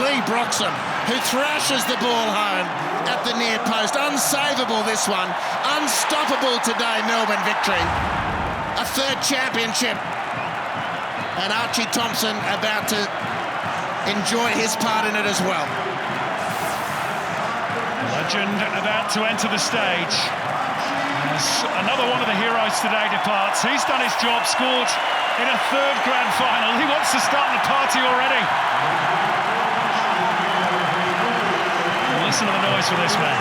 Leigh Broxham, who thrashes the ball home at the near post. Unsavable, this one. Unstoppable today, Melbourne victory. A third championship. And Archie Thompson about to enjoy his part in it as well. Legend about to enter the stage. As another one of the heroes today departs. He's done his job, scored in a third grand final. He wants to start the party already. Listen to the noise for this man.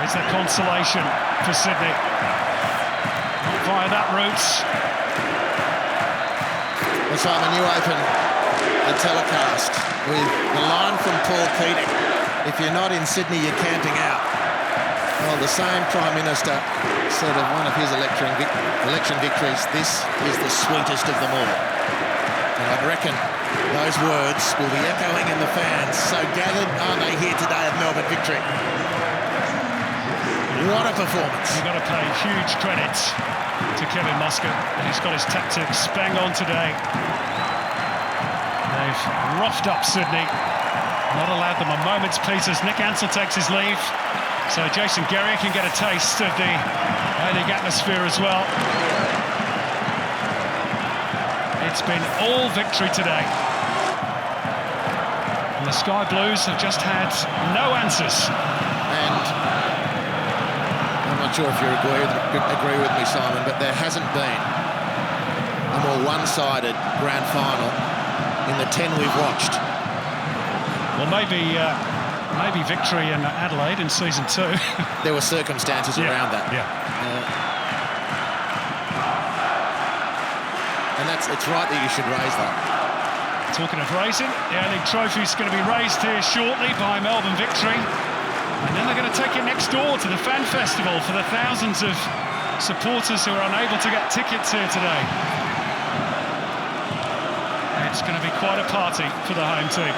It's the consolation for Sydney. Via that route. Well, Simon, you open the telecast with the line from Paul Keating. If you're not in Sydney, you're camping out. Well, the same Prime Minister said of one of his election victories, this is the sweetest of them all. And I'd reckon those words will be echoing in the fans. So gathered are they here today at Melbourne victory. What a performance. You've got to pay huge credit to Kevin Muscat. He's got his tactics bang on today. They've roughed up Sydney, not allowed them a moment's peace as Nick Ansell takes his leave. So Jason Guerrier can get a taste of the A-League atmosphere as well. It's been all victory today. And the Sky Blues have just had no answers. And I'm not sure if you agree with me, Simon, but there hasn't been a more one-sided grand final in the 10 we've watched. Well, maybe victory in Adelaide in season 2. There were circumstances around that. Yeah. And it's right that you should raise that. Talking of raising, the A-League trophy is going to be raised here shortly by Melbourne victory. And then they're going to take it next door to the Fan Festival for the thousands of supporters who are unable to get tickets here today. It's going to be quite a party for the home team.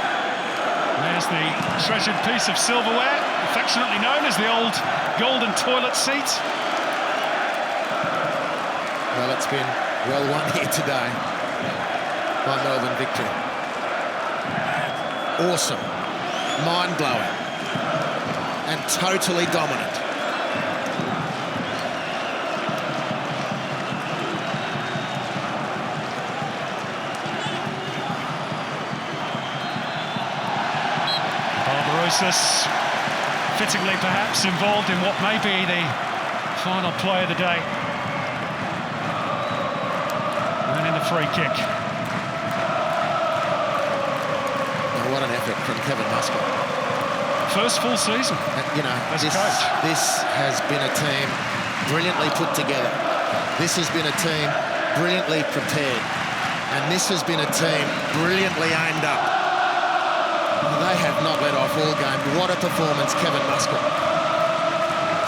There's the treasured piece of silverware, affectionately known as the old golden toilet seat. Well, it's been well won here today by Melbourne victory. Awesome, mind-blowing, and totally dominant. Barbarouses, fittingly perhaps, involved in what may be the final play of the day. And in the free kick. And what an effort from Kevin Muscat. First full season, you know, as a coach. This has been a team brilliantly put together. This has been a team brilliantly prepared. And this has been a team brilliantly aimed up. They have not let off all game. What a performance, Kevin Muscat.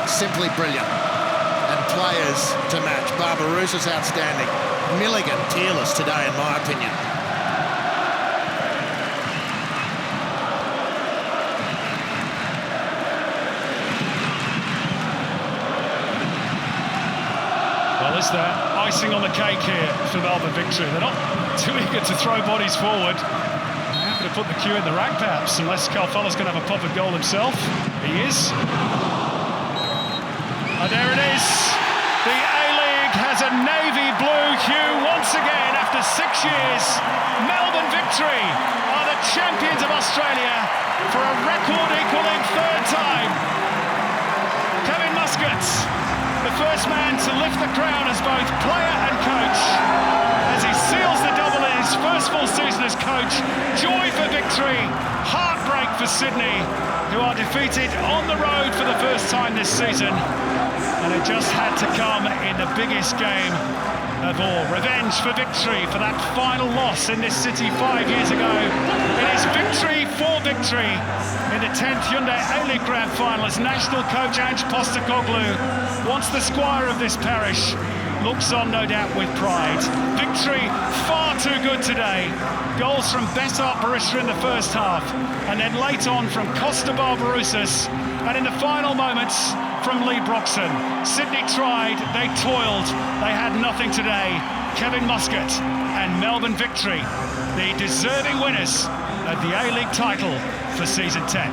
Simply brilliant. And players to match. Barbarouses outstanding. Milligan tearless today, in my opinion. Well, is there icing on the cake here for Melbourne victory? They're not too eager to throw bodies forward. They're happy to put the cue in the rack, perhaps, unless Kalfala's going to have a pop at goal himself. He is. There it is. The A-League has a navy blue hue once again after 6 years. Melbourne Victory are the champions of Australia for a record-equalling third time. Kevin Muscat, the first man to lift the crown as both player and coach, as he seals the double in his first full season as coach. Joy for Victory, heartbreak for Sydney, who are defeated on the road for the first time this season. And it just had to come in the biggest game of all. Revenge for Victory for that final loss in this city 5 years ago. It is victory for Victory in the 10th Hyundai A-League Grand Final as national coach Ange Postecoglou, once the squire of this parish, looks on no doubt with pride. Victory far too good today. Goals from Besart Berisha in the first half, and then late on from Kosta Barbarouses, and in the final moments from Leigh Broxham. Sydney tried, they toiled, they had nothing today. Kevin Muscat and Melbourne Victory, the deserving winners of the A-League title for season 10.